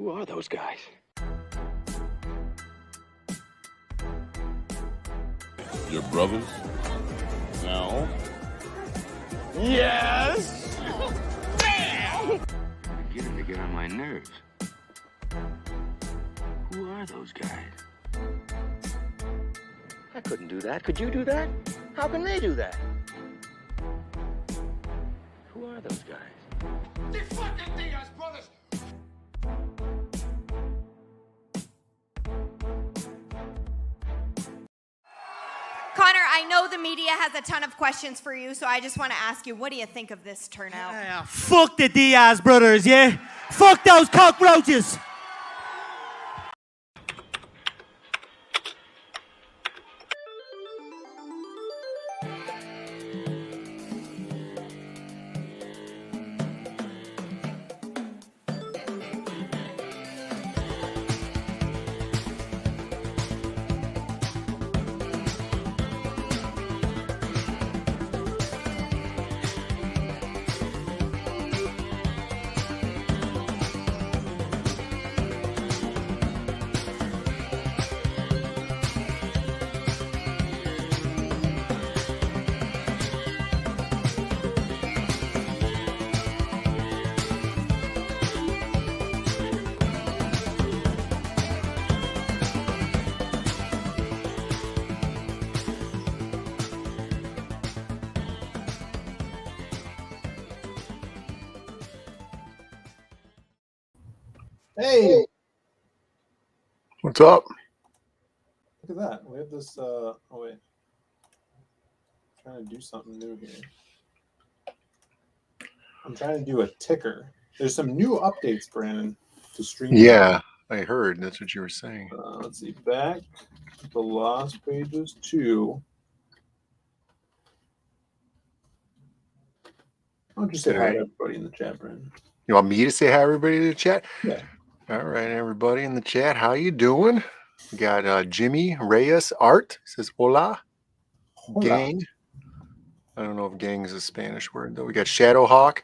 Who are those guys? Your brothers? No. Yes! Bam! Beginning to get on my nerves. Who are those guys? I couldn't do that. Could you do that? How can they do that? Who are those guys? The fucking Diaz Brothers! Connor, I know the media has a ton of questions for you, so I just want to ask you, what do you think of this turnout? Yeah, fuck the Diaz brothers, yeah? Fuck those cockroaches! Hey, What's up? look at that. We have this. Oh, wait. Trying to do something new here. I'm trying to do a ticker. There's some new updates, Brandon, to stream. Yeah, I heard. That's what you were saying. Let's see. Back to the lost pages 2. I'll just say hi to everybody in the chat, Brandon. You want me to say hi, everybody in the chat? Yeah. All right, everybody in the chat. How you doing? We got Jimmy Reyes Art says hola. Hola. Gang. I don't know if gang is a Spanish word though. We got Shadowhawk.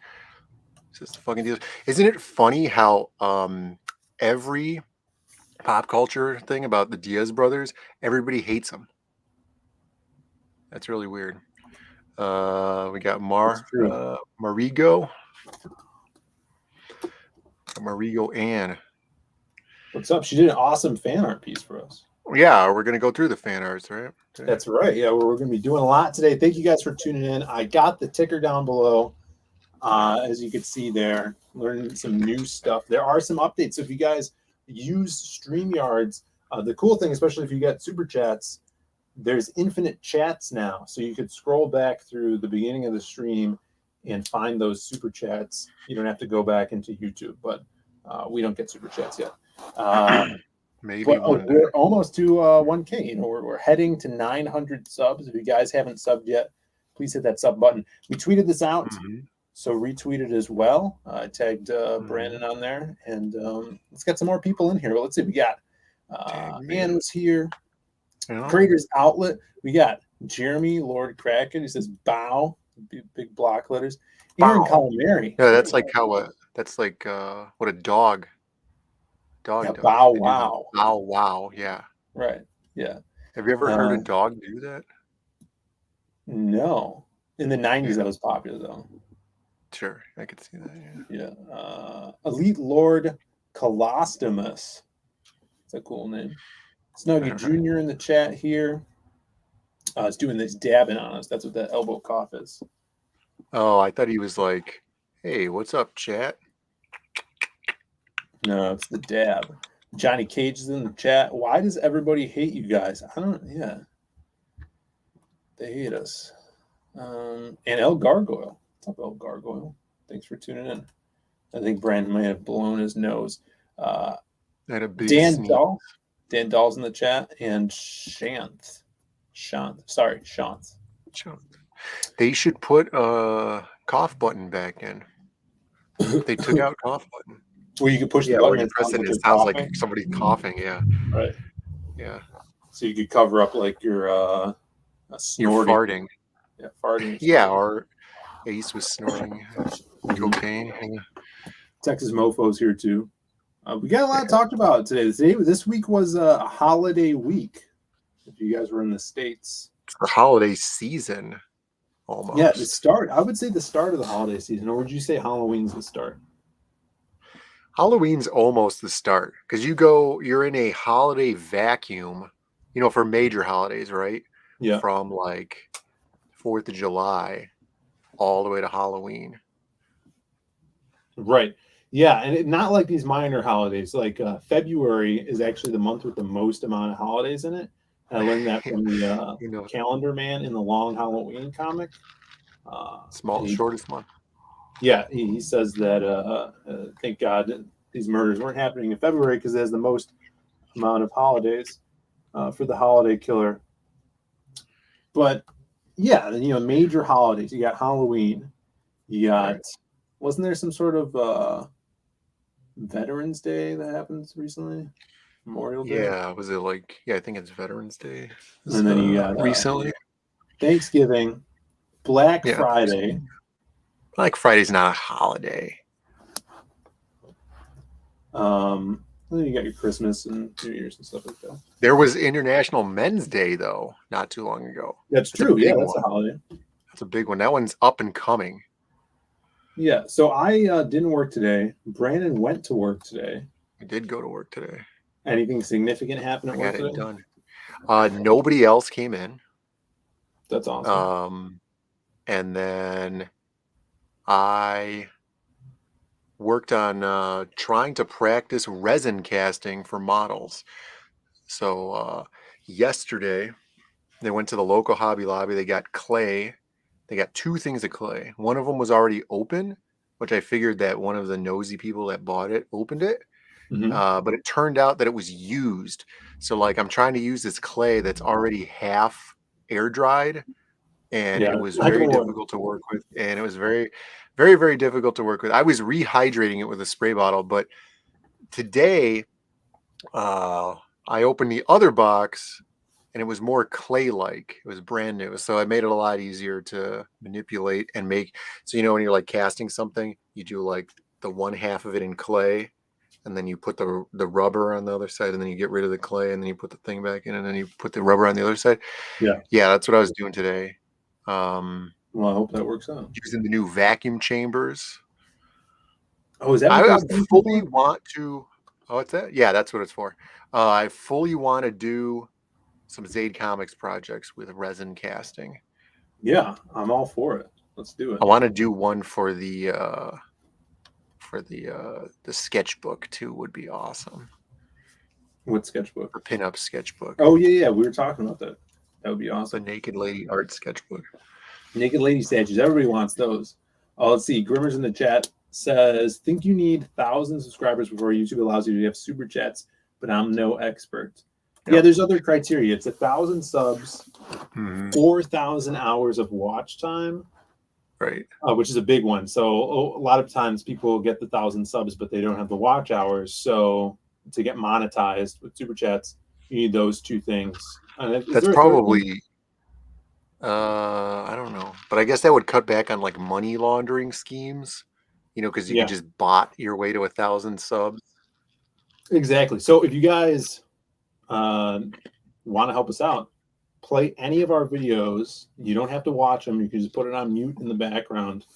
Says the fucking deal. Isn't it funny how every pop culture thing about the Diaz brothers, everybody hates them. That's really weird. We got Marigo. Marigo Ann. What's up? She did an awesome fan art piece for us. Yeah, we're gonna go through the fan arts, right? Today. That's right. Yeah, we're going to be doing a lot today. Thank you guys for tuning in. I got the ticker down below, as you can see there. Learning some new stuff. There are some updates. So if you guys use StreamYards, the cool thing, especially if you got super chats, there's infinite chats now. So you could scroll back through the beginning of the stream and find those super chats. You don't have to go back into YouTube, but we don't get super chats yet. Maybe we're almost to 1K. You know, we're heading to 900 subs. If you guys haven't subbed yet, please hit that sub button. We tweeted this out, so retweet it as well. I tagged Brandon on there, and let's get some more people in here. Well, let's see. We got Ann was here. Creators Outlet. We got Jeremy Lord Kraken. He says bow, big block letters. Aaron Calamari. Yeah, that's like how that's like what a dog. Dog. Yeah, bow wow. Bow wow. Yeah. Right. Yeah. Have you ever heard a dog do that? No. In the 90s, that was popular though. Sure, I could see that. Yeah. Elite Lord Colostomus. It's a cool name. Snuggie Jr. in the chat here. It's doing this dabbing on us. That's what that elbow cough is. Oh, I thought he was like, "Hey, what's up, chat?" No, it's the dab. Johnny Cage is in the chat. Why does everybody hate you guys? I don't. Yeah, they hate us. And El Gargoyle. What's up, El Gargoyle? Thanks for tuning in. I think Brandon may have blown his nose. Had a big Dan sneeze. Dahl. Dan Dahl's in the chat, and Shanth. They should put a cough button back in. They took out cough button. Well, you could push the When button. you press it, it sounds like somebody coughing. Yeah. Right. Yeah. So you could cover up like your You're farting. Yeah, farting. Yeah, or Ace was snorting cocaine. Yeah. Texas Mofo's here too. We got a lot talked about today. This week was a holiday week. If you guys were in the States, It's the holiday season almost. yeah, the start. I would say the start of the holiday season, or would you say Halloween's the start? Halloween's almost the start because you're in a holiday vacuum, for major holidays, right? Yeah, From like 4th of July all the way to Halloween. right. Yeah, and not like these minor holidays. Like February is actually the month with the most amount of holidays in it. And I learned that from the Calendar Man in the Long Halloween comic. Shortest month. Yeah, he says that thank God these murders weren't happening in February because it has the most amount of holidays for the holiday killer. But yeah, major holidays. You got Halloween. You got, wasn't there some sort of Veterans Day that happens recently? Memorial Day? Yeah, was it like, I think it's Veterans Day. And then you got recently Thanksgiving, Black Friday. Black Friday's not a holiday. Then you got your Christmas and New Year's and stuff like that. There was International Men's Day though, not too long ago. That's true. Yeah, that's a holiday. That's a big one. That one's up and coming. Yeah. So I didn't work today. Brandon went to work today. I did go to work today. Anything significant happen at work today? I got it done. Nobody else came in. That's awesome. And then I worked on trying to practice resin casting for models. So yesterday, they went to the local Hobby Lobby. They got clay. They got 2 things of clay. One of them was already open, which I figured that one of the nosy people that bought it opened it. Mm-hmm. But it turned out that it was used. So like I'm trying to use this clay that's already half air dried, and it was very difficult to work with. And it was very, very, very difficult to work with. I was rehydrating it with a spray bottle, but today I opened the other box and it was more clay-like. It was brand new. So I made it a lot easier to manipulate and make. So, when you're like casting something, you do like the one half of it in clay, and then you put the rubber on the other side, and then you get rid of the clay, and then you put the thing back in, and then you put the rubber on the other side. Yeah, that's what I was doing today. Well, I hope that works out. Using the new vacuum chambers. Oh, is that I fully want to? Oh, what's that? Yeah, that's what it's for. I fully want to do some Zade Comics projects with resin casting. Yeah, I'm all for it. Let's do it. I want to do one for the sketchbook too. Would be awesome. What sketchbook? The pinup sketchbook. Oh yeah, we were talking about that. That would be awesome. The naked lady art sketchbook. Naked lady statues. Everybody wants those. Oh, let's see. Grimmers in the chat says, think you need 1,000 subscribers before YouTube allows you to have super chats, but I'm no expert. Yep. Yeah, there's other criteria. It's 1,000 subs, 4,000 hours of watch time, right? Which is a big one. So a lot of times people get the 1,000 subs, but they don't have the watch hours. So to get monetized with super chats, you need those 2 things. That's probably, I don't know, but I guess that would cut back on like money laundering schemes, because you can just bot your way to 1,000 subs. Exactly. So if you guys want to help us out, play any of our videos. You don't have to watch them. You can just put it on mute in the background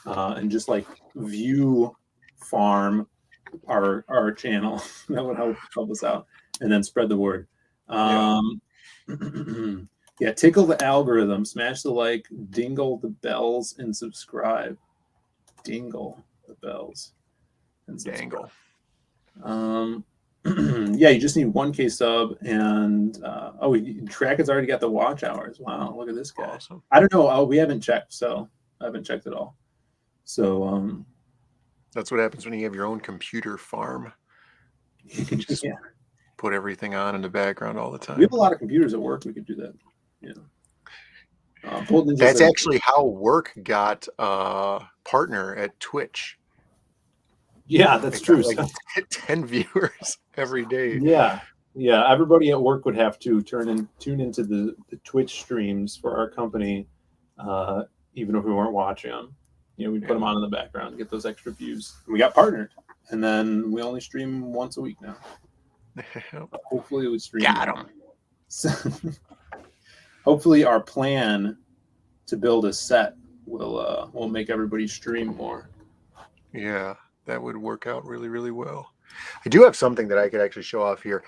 and just like view farm our channel. That would help us out, and then spread the word. Tickle the algorithm, smash the like, dingle the bells, and subscribe. Dingle the bells and subscribe. You just need 1K sub, and Track has already got the watch hours. Wow, look at this guy. Awesome. I don't know. We haven't checked, so I haven't checked at all. So that's what happens when you have your own computer farm. You can just put everything on in the background all the time. We have a lot of computers at work. We could do that. That's actually how work got a partner at Twitch. Yeah, that's true. Like 10 viewers every day. Yeah. Everybody at work would have to tune into the Twitch streams for our company, even if we weren't watching them. We'd put them on in the background to get those extra views. And we got partnered. and then we only stream once a week now. Hopefully we stream. Got 'em. So, hopefully our plan to build a set will make everybody stream more. Yeah, that would work out really, really well. I do have something that I could actually show off here.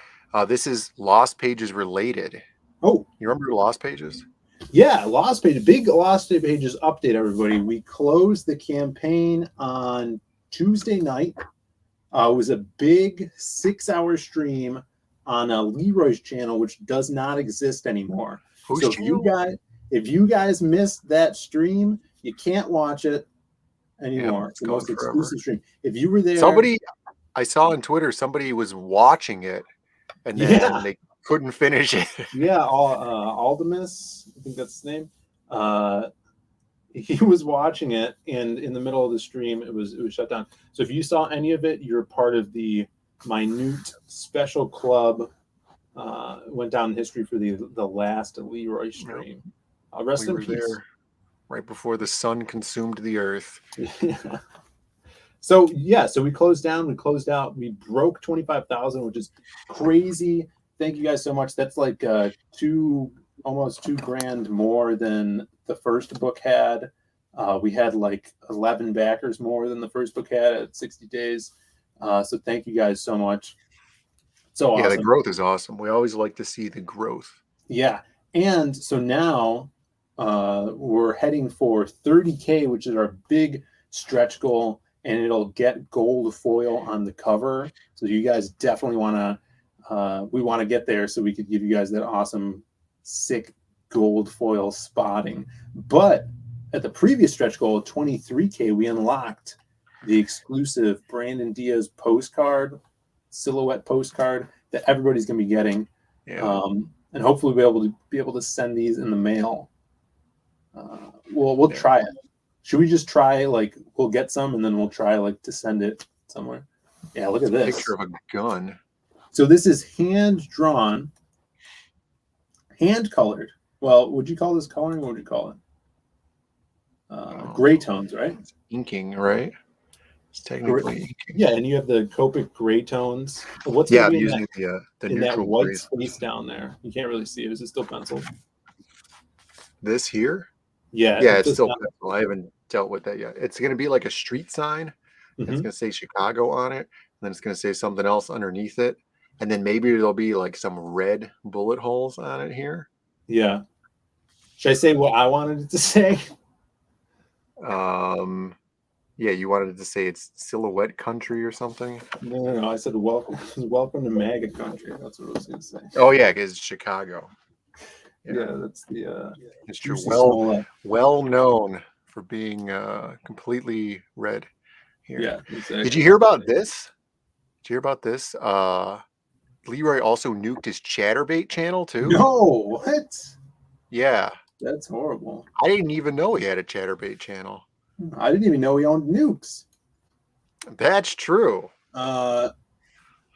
This is Lost Pages related. Oh, You remember Lost Pages? yeah, Lost Pages, big Lost Pages update, everybody. We closed the campaign on Tuesday night. It was a big 6-hour stream on Leroy's channel, which does not exist anymore. Whose So channel? if you guys missed that stream, you can't watch it anymore. Yeah, it's the gone most forever. exclusive stream. If you were there, Somebody, I saw on Twitter, somebody was watching it and then they couldn't finish it. yeah, Aldemus, I think that's his name. He was watching it, and in the middle of the stream, it was shut down. So if you saw any of it, you're part of the minute special club. Went down in history for the last Leroy stream. Rest We in were peace. there right before the sun consumed the earth. So we closed down. We closed out. We broke 25,000, which is crazy. Thank you guys so much. That's like almost $2,000 more than the first book had. We had like 11 backers more than the first book had at 60 days. So thank you guys so much. So Yeah, awesome. the growth is awesome. We always like to see the growth. Yeah. And so now we're heading for 30K, which is our big stretch goal, and it'll get gold foil on the cover. So you guys definitely we want to get there so we could give you guys that awesome, sick gold foil spotting. But at the previous stretch goal of 23K, we unlocked the exclusive Brandon Diaz postcard, silhouette postcard that everybody's going to be getting. Yeah. And hopefully we'll be able to send these in the mail. We'll try it. Should we just try, like, we'll get some and then we'll try, like, to send it somewhere? Yeah, look at this. Picture of a gun. So this is hand-drawn, hand-colored. Well, would you call this coloring? What would you call it? Gray tones, right? It's inking, right? It's technically inking. Yeah, and you have the Copic gray tones. What's Yeah, gonna I'm be using the in that neutral white grays. space down there? You can't really see it. Is it still penciled? This here? Yeah. Yeah, it's does still not- pencil. I haven't dealt with that yet. It's going to be like a street sign. It's Mhm. going to say Chicago on it. And then it's going to say something else underneath it. And then maybe there'll be like some red bullet holes on it here. Yeah. Should I say what I wanted it to say? Yeah, you wanted to say it's silhouette country or something. No. I said welcome to MAGA country. That's what I was going to say. Oh yeah, because it's Chicago. Yeah, that's the It's true. Juicy Well, Smollett. well known for being completely red here. Yeah. Exactly. Did you hear about this? Did you hear about this? Leroy also nuked his Chatterbait channel too. No, what? Yeah, That's horrible. I didn't even know he had a Chatterbait channel. I didn't even know he owned nukes. That's true.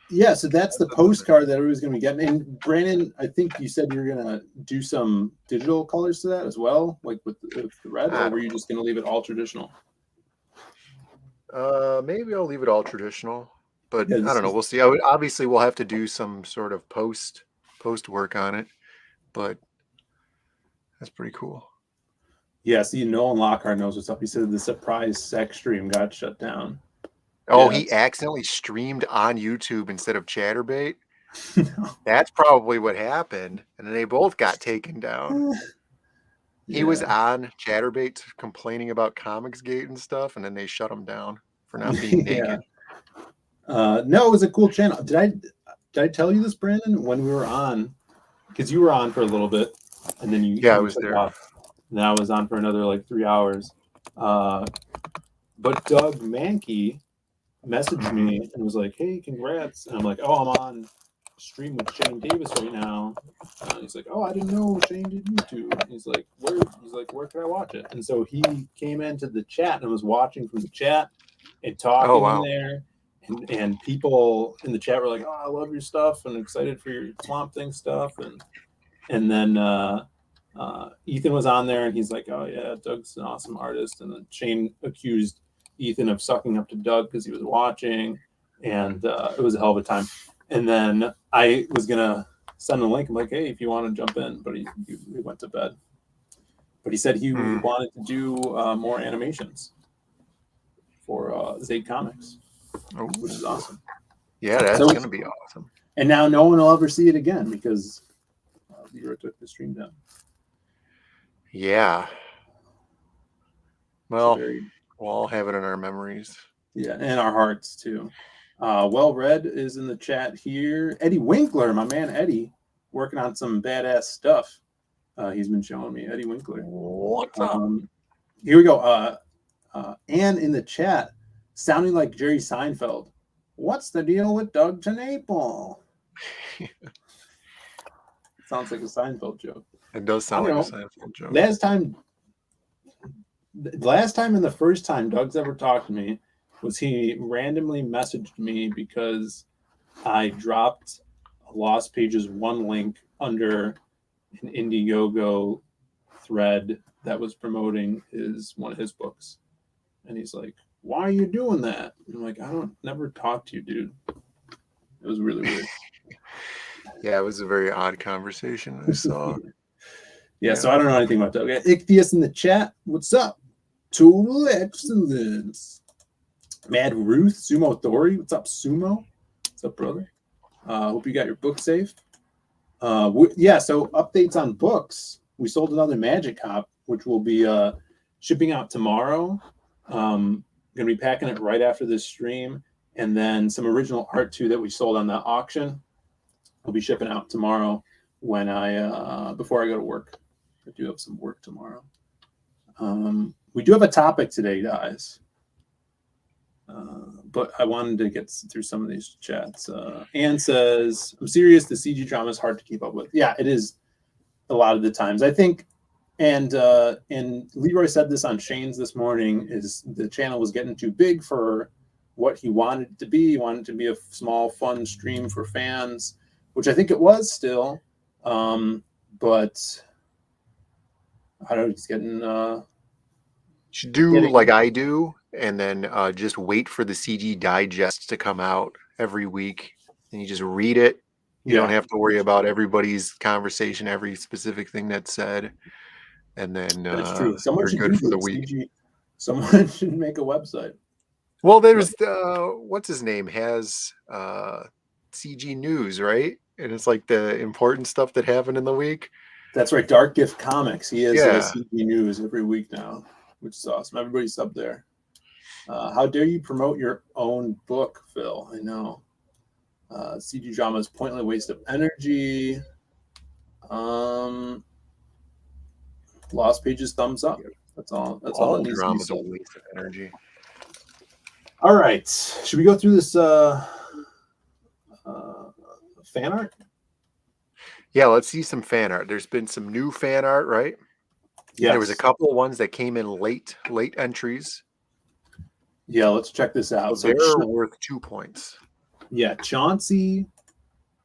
Yeah, so that's the postcard that everybody's going to be getting. And Brandon, I think you said you're going to do some digital colors to that as well, like with the red, or were you just going to leave it all traditional? Maybe I'll leave it all traditional, but Yeah, I don't know. We'll see. Obviously, we'll have to do some sort of post work on it, but that's pretty cool. Yeah, see, Nolan Lockhart knows what's up. He said the surprise sex stream got shut down. Oh, Yeah. he accidentally streamed on YouTube instead of Chatterbait. That's probably what happened, and then they both got taken down. He was on Chatterbait complaining about Comicsgate and stuff, and then they shut him down for not being naked. No, it was a cool channel. Did I tell you this, Brandon, when we were on? Because you were on for a little bit, and then you I was took there. off. And I was on for another like 3 hours. But Doug Mankey messaged me and was like, "Hey, congrats!" And I'm like, "Oh, I'm on stream with Shane Davis right now." He's like, "Oh, I didn't know Shane did YouTube." He's like, "Where?" He's like, "Where can I watch it?" And so he came into the chat and was watching from the chat and talking in there. And people in the chat were like, "Oh, I love your stuff and excited for your Swamp Thing stuff." And then Ethan was on there and he's like, "Oh yeah, Doug's an awesome artist." And then Shane accused Ethan of sucking up to Doug because he was watching. and it was a hell of a time. And then I was gonna send a link. I'm like, hey, if you want to jump in, but he went to bed. But he said he wanted to do more animations for Zade Comics, which is awesome. Yeah, that's So- gonna be awesome. And now no one will ever see it again because Leroy took the stream down. Yeah. Well, Very, we'll all have it in our memories. yeah, and our hearts too. Well Read is in the chat here. Eddie Winkler, my man Eddie, working on some badass stuff. He's been showing me Eddie Winkler. What's up? Here we go. Ann in the chat, sounding like Jerry Seinfeld. What's the deal with Doug TenNapel? Sounds like a Seinfeld joke. It does sound I like a don't Seinfeld joke. Last time and the first time Doug's ever talked to me was he randomly messaged me because I dropped a Lost Pages 1 link under an Indiegogo thread that was promoting one of his books. And he's like, why are you doing that? And I'm like, I don't never talk to you, dude. It was really weird. Yeah, it was a very odd conversation I saw. Yeah, so I don't know anything about that. Okay, Ichthus in the chat. What's up? Total excellence. Mad Ruth, Sumo Thori. What's up, Sumo? What's up, brother? Hope you got your book safe. Yeah, so updates on books. We sold another Magic Hop, which will be shipping out tomorrow. Going to be packing it right after this stream. And then some original art, too, that we sold on that auction. I'll be shipping out tomorrow when before I go to work. I do have some work tomorrow. We do have a topic today, guys. But I wanted to get through some of these chats. Ann says, I'm serious, the CG drama is hard to keep up with. Yeah, it is a lot of the times. I think, and Leroy said this on Shane's this morning, is the channel was getting too big for what he wanted it to be. He wanted it to be a small, fun stream for fans, which I think it was still. But I don't know, it's getting... should do like I do, and then just wait for the CG digest to come out every week, and you just read it. You don't have to worry about everybody's conversation, every specific thing that's said, and then That's true. Someone you're should good do for the this. week. CG. Someone should make a website. Well, there's what's his name has CG News, right? And it's like the important stuff that happened in the week. That's right. Dark Gift Comics. He has Yeah. CG News every week now, which is awesome. Everybody's up there. How dare you promote your own book, Phil? I know. CG drama is pointless waste of energy. Lost Pages, thumbs up. That's all. That's all that needs to be drama is a said. waste of energy. All right. Should we go through this fan art? Yeah, let's see some fan art. There's been some new fan art, right? Yeah. There was a couple of ones that came in late entries. Yeah, let's check this out. So They're worth 2 points. yeah, Chauncey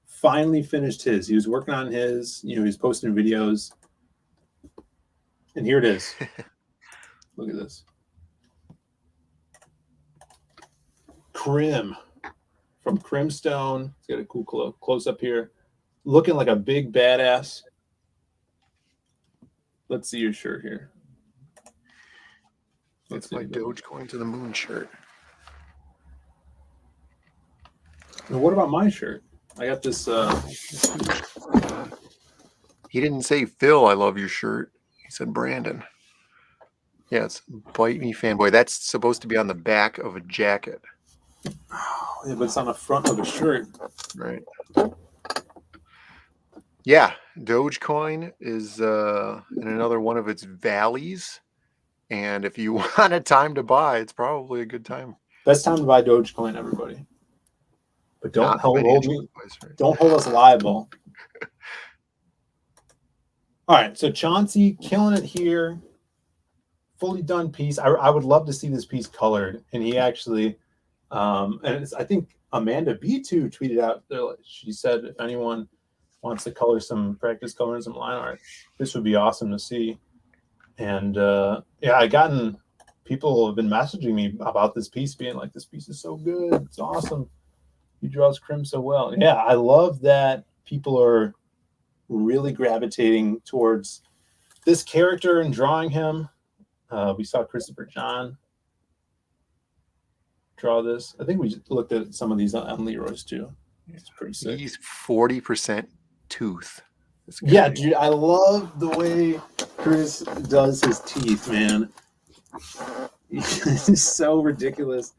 finally finished his. He was working on his, he was posting videos. And here it is. Look at this. Crim from Crimstone. It's got a cool close up here. Looking like a big badass. Let's see your shirt here. It's my Dogecoin to the moon shirt. Now, what about my shirt? I got this. He didn't say, Phil, I love your shirt. He said, Brandon. Yeah, it's Bite Me Fanboy. That's supposed to be on the back of a jacket. Yeah, but it's on the front of a shirt. Right. Yeah, Dogecoin is in another one of its valleys. And if you want a time to buy, it's probably a good time. Best time to buy Dogecoin, everybody. But don't hold me. Advice, right? Don't hold us liable. All right, so Chauncey killing it here. Fully done piece. I would love to see this piece colored. And he actually, and I think Amanda B2 tweeted out there. She said, if anyone wants to color practice coloring some line art, this would be awesome to see. And yeah, people have been messaging me about this piece, being like, this piece is so good. It's awesome. He draws Crim so well. Yeah, I love that people are really gravitating towards this character and drawing him. We saw Christopher John draw this. I think we just looked at some of these on Leroy's too. It's pretty sick. He's 40% tooth. Yeah, dude, I love the way Chris does his teeth, man. It's so ridiculous.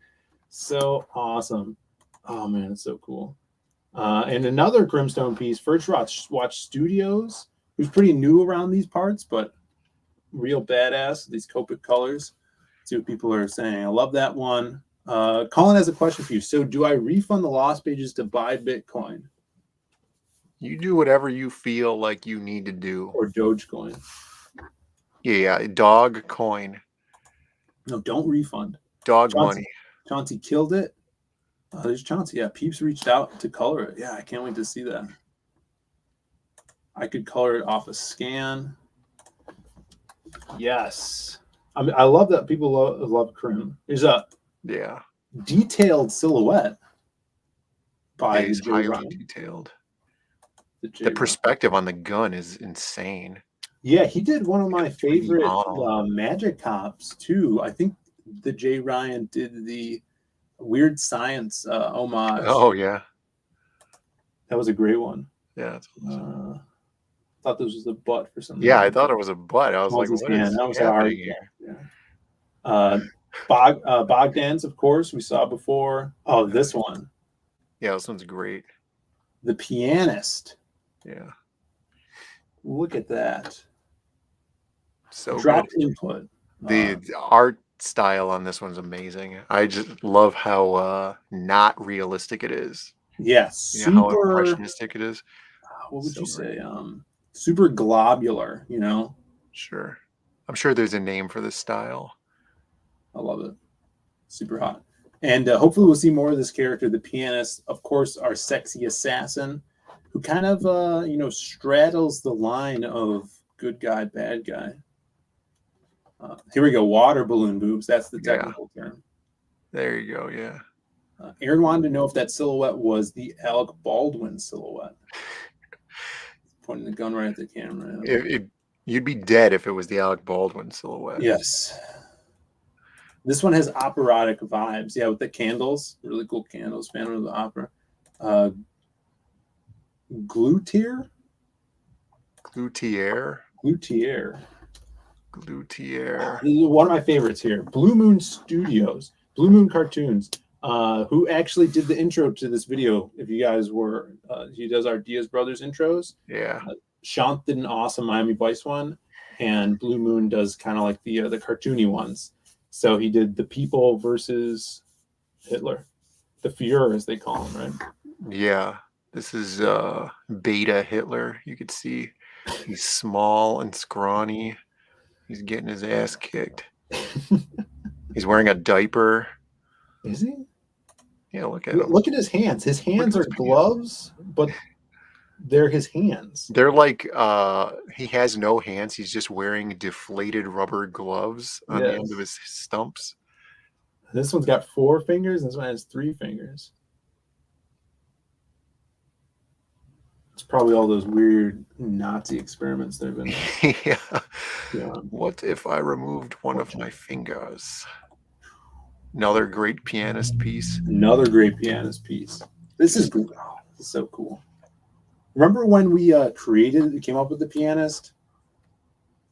So awesome. Oh, man, it's so cool. And another Grimstone piece, First Watch Studios, who's pretty new around these parts, but real badass. These Copic colors. See what people are saying. I love that one. Colin has a question for you. So do I refund the lost pages to buy Bitcoin? You do whatever you feel like you need to do. Or Dogecoin? Yeah, dog coin. No, don't refund. Dog Chauncey, money. Chauncey killed it. There's Chauncey. Yeah, Peeps reached out to color it. Yeah, I can't wait to see that. I could color it off a scan. Yes. I love that people love Crim. There's a detailed silhouette by He's J. highly Ryan. detailed. The perspective on the gun is insane. Yeah, he did one of my favorite Magic Cops too. I think the J. Ryan did the Weird Science homage. Oh yeah, that was a great one. Yeah, that's awesome. I thought this was a butt for some reason. Yeah, I thought it was a butt. I was like, what is happening here? Yeah. Bogdan's, of course, we saw before. Oh, this one. Yeah, this one's great. The Pianist. Yeah. Look at that. So dropped good. input. The art style on this one's amazing. I just love how not realistic it is. Yes. You know, how impressionistic it is. What would you say? Super globular, you know? Sure. I'm sure there's a name for this style. I love it. Super hot. And hopefully we'll see more of this character, the Pianist. Of course, our sexy assassin, who kind of, straddles the line of good guy, bad guy. Here we go. Water balloon boobs. That's the technical term. There you go. Yeah. Aaron wanted to know if that silhouette was the Alec Baldwin silhouette. Pointing the gun right at the camera. You'd be dead if it was the Alec Baldwin silhouette. Yes. This one has operatic vibes. Yeah, with the candles. Really cool candles. Phantom of the Opera. Glutier? Glutier. One of my favorites here. Blue Moon Studios. Blue Moon Cartoons. Who actually did the intro to this video. If you guys were, he does our Diaz Brothers intros. Yeah. Shant did an awesome Miami Vice one, and Blue Moon does kind of like the cartoony ones. So he did the People versus Hitler, the Fuhrer as they call him, right? Yeah. This is Beta Hitler. You could see he's small and scrawny. He's getting his ass kicked. He's wearing a diaper. Is he? Yeah, look at him. Look at his hands. His hands are gloves, but they're his hands. They're like he has no hands. He's just wearing deflated rubber gloves on the end of his stumps. This one's got 4 fingers. This one has 3 fingers. It's probably all those weird Nazi experiments they've been. Yeah. What if I removed one of my fingers? Another great pianist piece. Another great pianist piece. This is cool. Oh, this is so cool. Remember when we came up with the Pianist?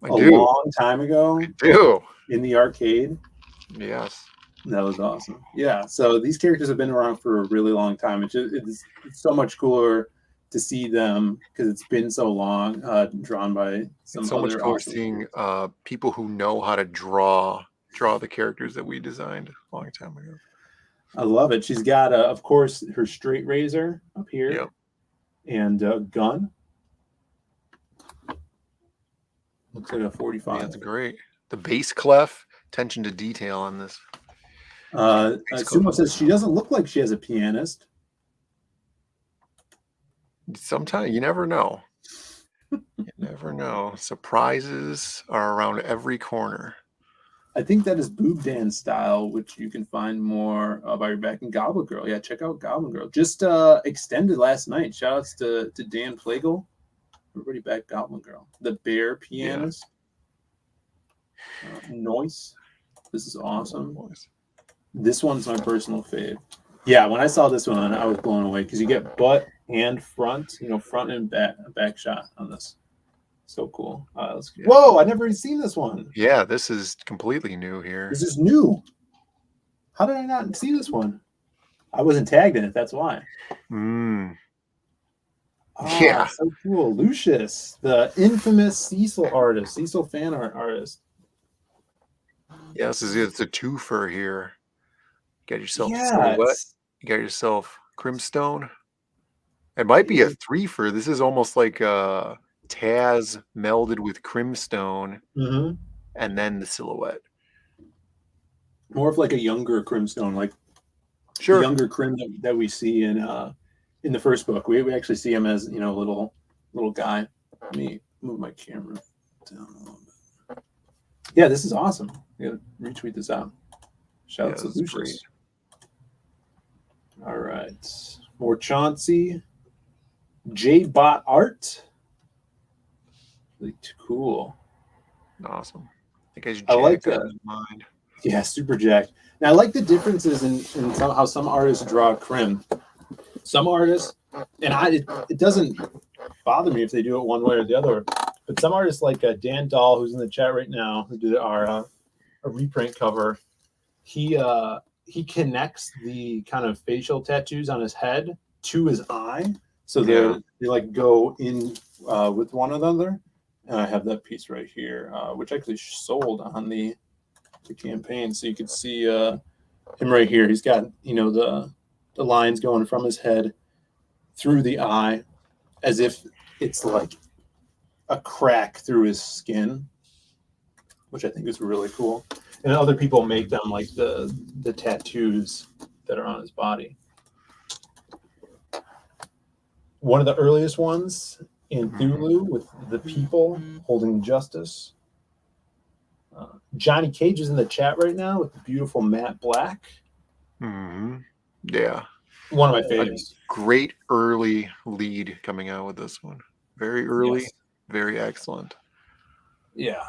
I do. Long time ago? I do. In the arcade? Yes. That was awesome. Yeah, so these characters have been around for a really long time. It's so much cooler to see them because it's been so long, drawn by some it's so other much cooler awesome seeing people who know how to draw the characters that we designed a long time ago. I love it. She's got, of course, her straight razor up here. Yep. And a gun. Looks like a 45. Yeah, that's great. The bass clef, attention to detail on this. Sumo says she doesn't look like she has a pianist. Sometimes you never know. You never know. Surprises are around every corner. I think that is Boob Dance style, which you can find more by your back in Goblin Girl. Yeah, check out Goblin Girl. Just extended last night. Shout outs to Dan Plagle. Everybody back Goblin Girl. The Bear Pianist. Noise. This is awesome. This one's my personal fave. Yeah, when I saw this one, I was blown away because you get butt and front, front and back shot on this. So cool. Whoa, I've never even seen this one. Yeah, this is completely new here. This is new. How did I not see this one? I wasn't tagged in it. That's why. Yeah. So cool. Lucius, the infamous Cecil artist, Cecil fan art artist. Yeah, it's a twofer here. You got yourself Silhouette. You got yourself Crimstone. It might be a threefer. This is almost like Taz melded with Crimstone, and then the Silhouette. More of like a younger Crimstone, like the younger Crim that we see in the first book. We actually see him as a little guy. Let me move my camera down a little bit. Yeah, this is awesome. You gotta retweet this out. Shout out to Lucius. All right, more Chauncey. J-Bot Art. Really cool. Awesome. I think I like that. Mind. Yeah, super jacked. Now I like the differences in how some artists draw Crim. Some artists, and it doesn't bother me if they do it one way or the other. But some artists like Dan Dahl, who's in the chat right now, who did our reprint cover, he connects the kind of facial tattoos on his head to his eye. So they like go in with one another. And I have that piece right here, which actually sold on the campaign. So you can see him right here. He's got the lines going from his head through the eye, as if it's like a crack through his skin, which I think is really cool. And other people make them like the tattoos that are on his body. One of the earliest ones in Thulu with the people holding justice. Johnny Cage is in the chat right now with the beautiful matte black. Yeah. One of my favorites. Great early lead coming out with this one. Very early, very excellent. Yeah.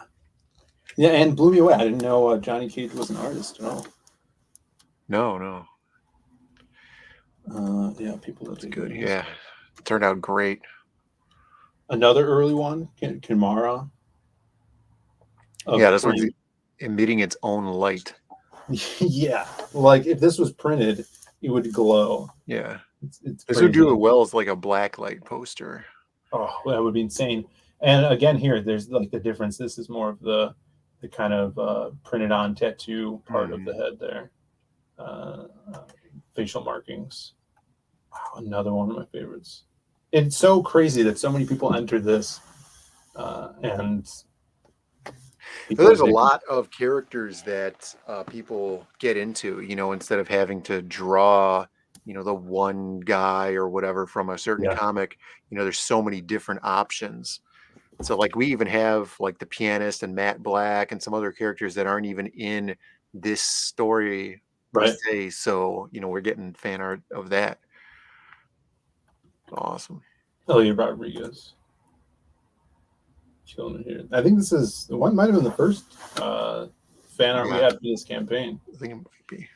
Yeah, and blew me away. I didn't know Johnny Cage was an artist at all. No. Yeah, people. That's good. Yeah. Turned out great. Another early one, Kimara. Yeah, this one's emitting its own light. Yeah, like if this was printed, it would glow. Yeah, it's this would do it well as like a black light poster. Oh, that would be insane. And again, here, there's like the difference. This is more of the kind of printed on tattoo part of the head there. Facial markings. Wow, another one of my favorites. It's so crazy that so many people enter this, and there's a lot of characters that people get into, instead of having to draw, the one guy or whatever from a certain comic, there's so many different options. So like we even have like the pianist and Matt Black and some other characters that aren't even in this story per se. So, we're getting fan art of that. Awesome. Elliot Rodriguez. Chilling here. I think this is the one, might have been the first fan art we had for this campaign. I think it might be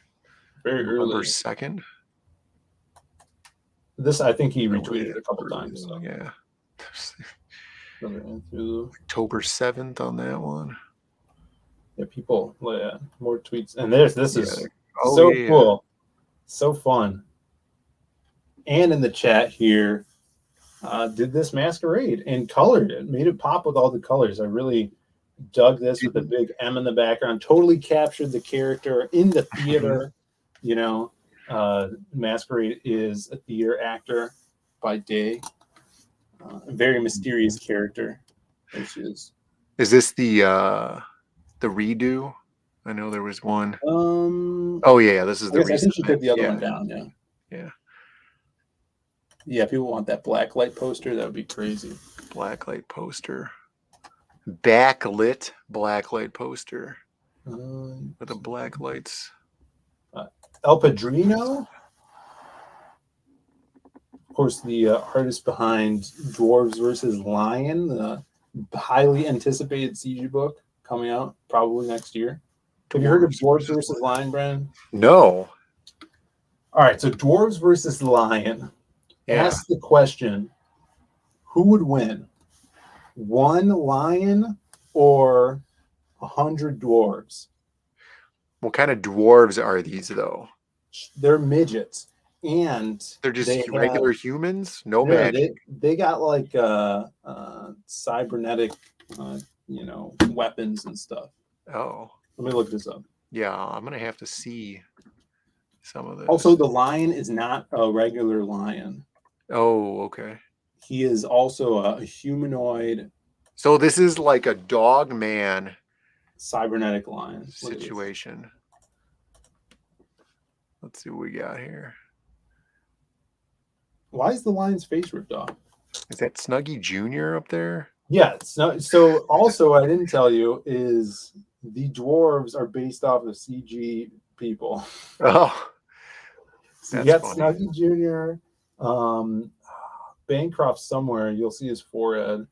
very early. Second. This, I think he retweeted it a couple times. So. Yeah. October 7th on that one. Yeah, people, more tweets. And this is so cool. So fun. And in the chat here, did this masquerade and colored it, made it pop with all the colors. I really dug this with the big M in the background, totally captured the character in the theater. Masquerade is a theater actor by day. A very mysterious character. There she is. Is this the redo? I know there was one. Oh yeah, this is the. I think she took the other one down. Yeah. Yeah, people want that black light poster. That would be crazy. Black light poster. Backlit black light poster. with the black lights. El Padrino. Of course, the artist behind Dwarves versus Lion, the highly anticipated CG book coming out probably next year. Have you heard of Dwarves versus Lion, Brandon? No. All right, so Dwarves versus Lion. Yeah. Ask the question, who would win? One lion or 100 dwarves? What kind of dwarves are these, though? They're midgets. And They're just they regular have, humans? No no, magic. they got like cybernetic weapons and stuff. Oh. Let me look this up. Yeah, I'm going to have to see some of this. Also, the lion is not a regular lion. Oh, okay. He is also a humanoid. So this is like a dog man cybernetic lion situation. Let's see what we got here. Why is the lion's face ripped off? Is that Snuggy Jr. up there? Yeah. So also, I didn't tell you is the dwarves are based off of CG people. Oh, so you got Snuggy Jr. Bancroft somewhere. You'll see his forehead.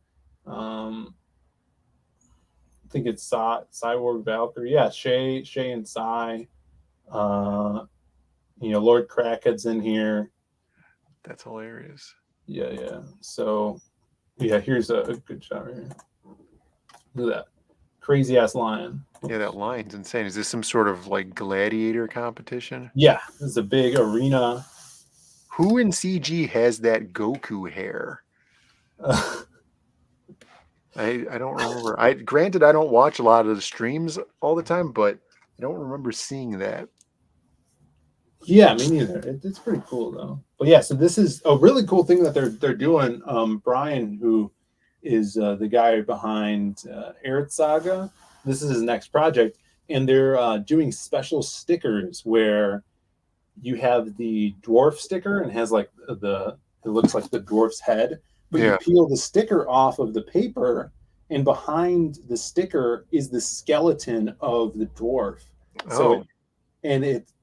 I think it's Cyborg Valkyrie. Yeah, Shay and Cy. Lord Crackhead's in here. That's hilarious. Yeah. So, yeah, here's a good shot right here. Look at that. Crazy ass lion. Yeah, that lion's insane. Is this some sort of like gladiator competition? Yeah, this is a big arena. Who in CG has that Goku hair? I don't remember. Granted, I don't watch a lot of the streams all the time, but I don't remember seeing that. Yeah, me neither. It's pretty cool though. But yeah, so this is a really cool thing that they're doing. Brian, who is the guy behind Aerith Saga, this is his next project, and they're doing special stickers where you have the dwarf sticker and it has like it looks like the dwarf's head, but you peel the sticker off of the paper, and behind the sticker is the skeleton of the dwarf. So,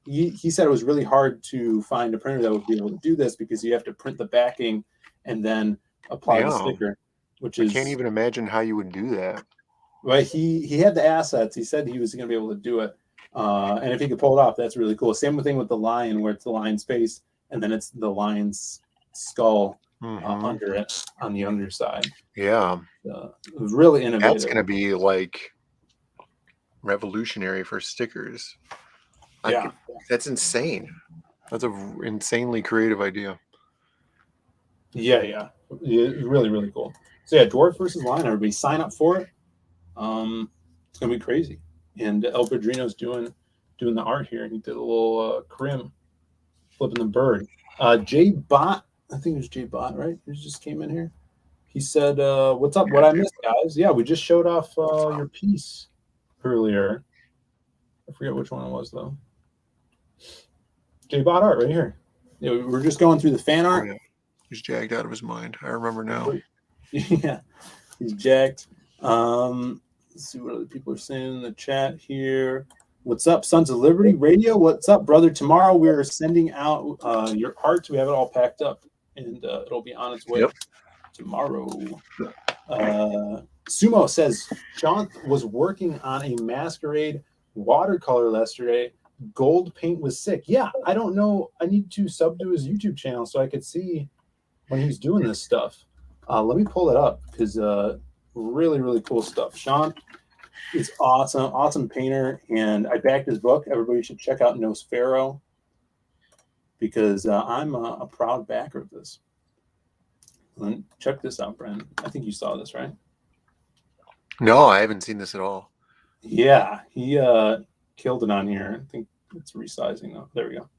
he said it was really hard to find a printer that would be able to do this because you have to print the backing and then apply the sticker, which I can't even imagine how you would do that. Well, he had the assets. He said he was going to be able to do it. And if he could pull it off, that's really cool. Same thing with the lion, where it's the lion's face and then it's the lion's skull under it on the underside. Yeah. It was really innovative. That's going to be like revolutionary for stickers. Yeah. That's insane. That's an insanely creative idea. Yeah. Really, really cool. So yeah, Dwarf versus Lion, everybody sign up for it. It's going to be crazy. And El Padrino's doing the art here. He did a little crim flipping the bird. J Bot, I think it was J Bot, right? Who just came in here. He said, what's up? What I missed, guys? Yeah, we just showed off your piece earlier. I forget which one it was, though. J Bot art right here. Yeah, we're just going through the fan art. Oh, yeah. He's jacked out of his mind. I remember now. Yeah, he's jacked. Let's see what other people are saying in the chat here. What's up, Sons of Liberty Radio? What's up, brother? Tomorrow we're sending out your art. We have it all packed up, and it'll be on its way tomorrow. Sumo says Sean was working on a masquerade watercolor yesterday. Gold paint was sick. Yeah, I don't know. I need to sub to his YouTube channel so I could see when he's doing this stuff. Let me pull it up because really, really cool stuff. Sean is awesome painter, and I backed his book. Everybody should check out Nosfero because I'm a proud backer of this. And check this out, Brandon. I think you saw this, right? No, I haven't seen this at all. Yeah, he killed it on here. I think it's resizing though. There we go.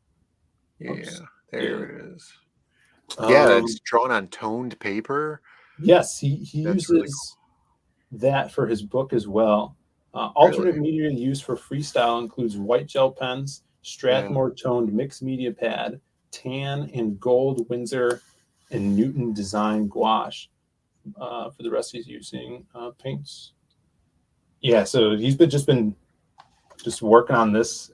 Yeah, there it is. Yeah, it's drawn on toned paper. Yes, he uses really cool. That for his book as well. Alternate media used for freestyle includes white gel pens, Strathmore toned mixed media pad, tan and gold Windsor and Newton design gouache. For the rest, he's using paints. Yeah, so he's just been just working on this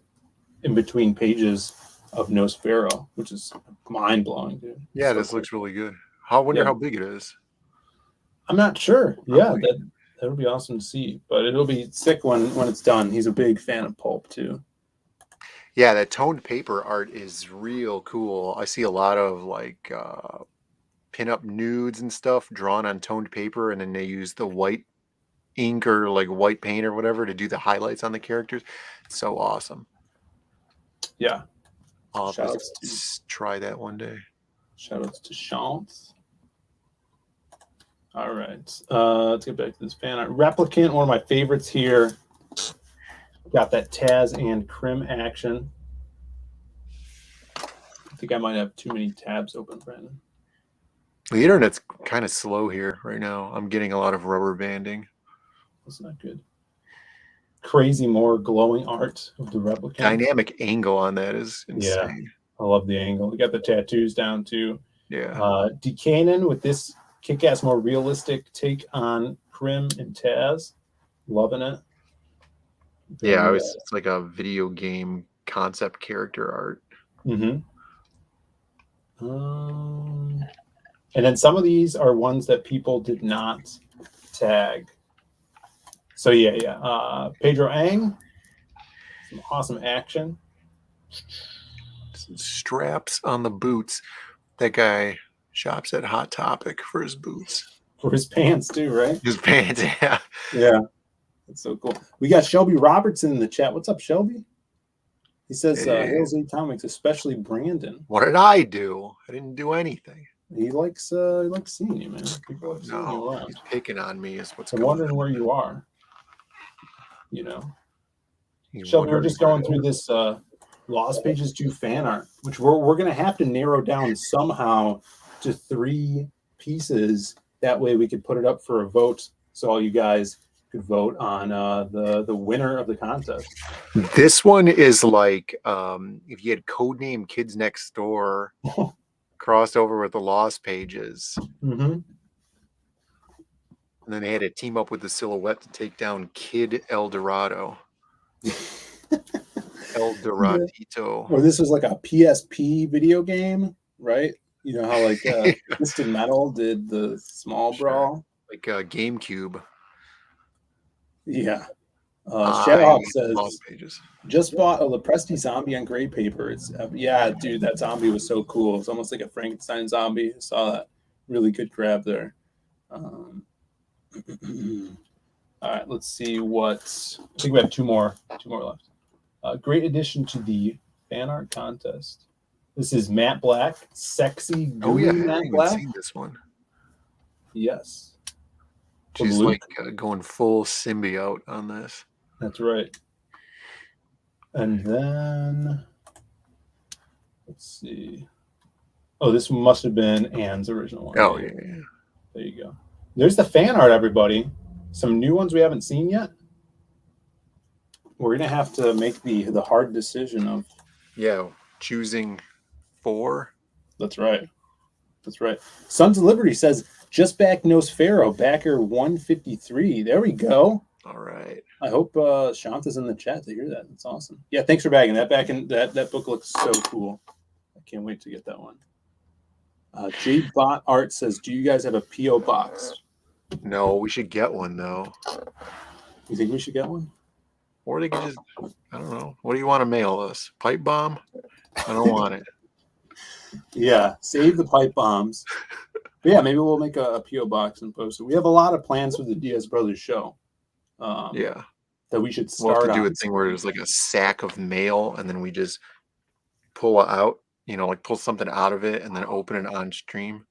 in between pages of Nosfero, which is mind blowing, dude. Yeah, So this cool. looks really good. I wonder Yeah. how big it is. I'm not sure. Yeah, Probably. that'll be awesome to see. But it'll be sick when it's done. He's a big fan of pulp too. Yeah, that toned paper art is real cool. I see a lot of like pin-up nudes and stuff drawn on toned paper, and then they use the white ink or like white paint or whatever to do the highlights on the characters. So awesome. Yeah. I'll have to Shoutouts try that one day. Shoutouts to Chance. All right. Let's get back to this fan art. Replicant, one of my favorites here. Got that Taz and Crim action. I think I might have too many tabs open, Brandon. The internet's kind of slow here right now. I'm getting a lot of rubber banding. That's not good. Crazy, more glowing art of the Replicant. Dynamic angle on that is insane. I love the angle. We got the tattoos down too. Yeah. DeCanon with this kick-ass, more realistic take on Crim and Taz. Loving it. Yeah, it's like a video game concept character art. Mm-hmm. And then some of these are ones that people did not tag. So yeah. Pedro Ang, some awesome action. Some straps on the boots. That guy shops at Hot Topic for his boots. For his pants too, right? His pants, yeah. Yeah. That's so cool. We got Shelby Robertson in the chat. What's up, Shelby? He says, Hail Z Comics, especially Brandon. What did I do? I didn't do anything. He likes seeing you, man. People like seeing you around. He's picking on me is what's I'm going wondering on. where you are. You know. He's Shelby, we're wondering just going through this Lost Pages 2 fan art, which we're going to have to narrow down somehow to 3 pieces. That way we could put it up for a vote so all you guys could vote on the winner of the contest. This one is like if you had Codename Kids Next Door crossed over with the Lost Pages. Mm-hmm. And then they had to team up with the Silhouette to take down Kid El Dorado. El Doradito. Or this was like a PSP video game, right? You know how like Twisted Metal did the Small Brawl? Like GameCube. Yeah. Shadowhawk says, Lost Pages. just bought a Lepresti zombie on gray paper. It's yeah, dude, that zombie was so cool. It's almost like a Frankenstein zombie. I saw that. Really good grab there. All right, let's see what. I think we have two more left. Great addition to the fan art contest. This is Matt Black, sexy. Oh yeah, I Matt haven't even Black. seen this one. Yes, She's Luke. like going full symbiote on this. That's right. And then let's see. Oh, this must have been Anne's original one. Oh yeah. There you go. There's the fan art, everybody. Some new ones we haven't seen yet. We're gonna have to make the hard decision of. Yeah, choosing 4. That's right. That's right. Sons of Liberty says just back Nosfero, backer 153. There we go. All right. I hope Shanta's in the chat to hear that. That's awesome. Yeah, thanks for bagging that. That book looks so cool. I can't wait to get that one. Jade Bot Art says, do you guys have a P.O. box? No, we should get one though. You think we should get one? Or they could just, I don't know. What do you want to mail us? Pipe bomb? I don't want it. Yeah, save the pipe bombs. But yeah, maybe we'll make a P.O. box and post it. We have a lot of plans for the Diaz Brothers show. Yeah. That we should We'll start have to do on. a thing where there's like a sack of mail and then we just pull it out, you know, like pull something out of it and then open it on stream.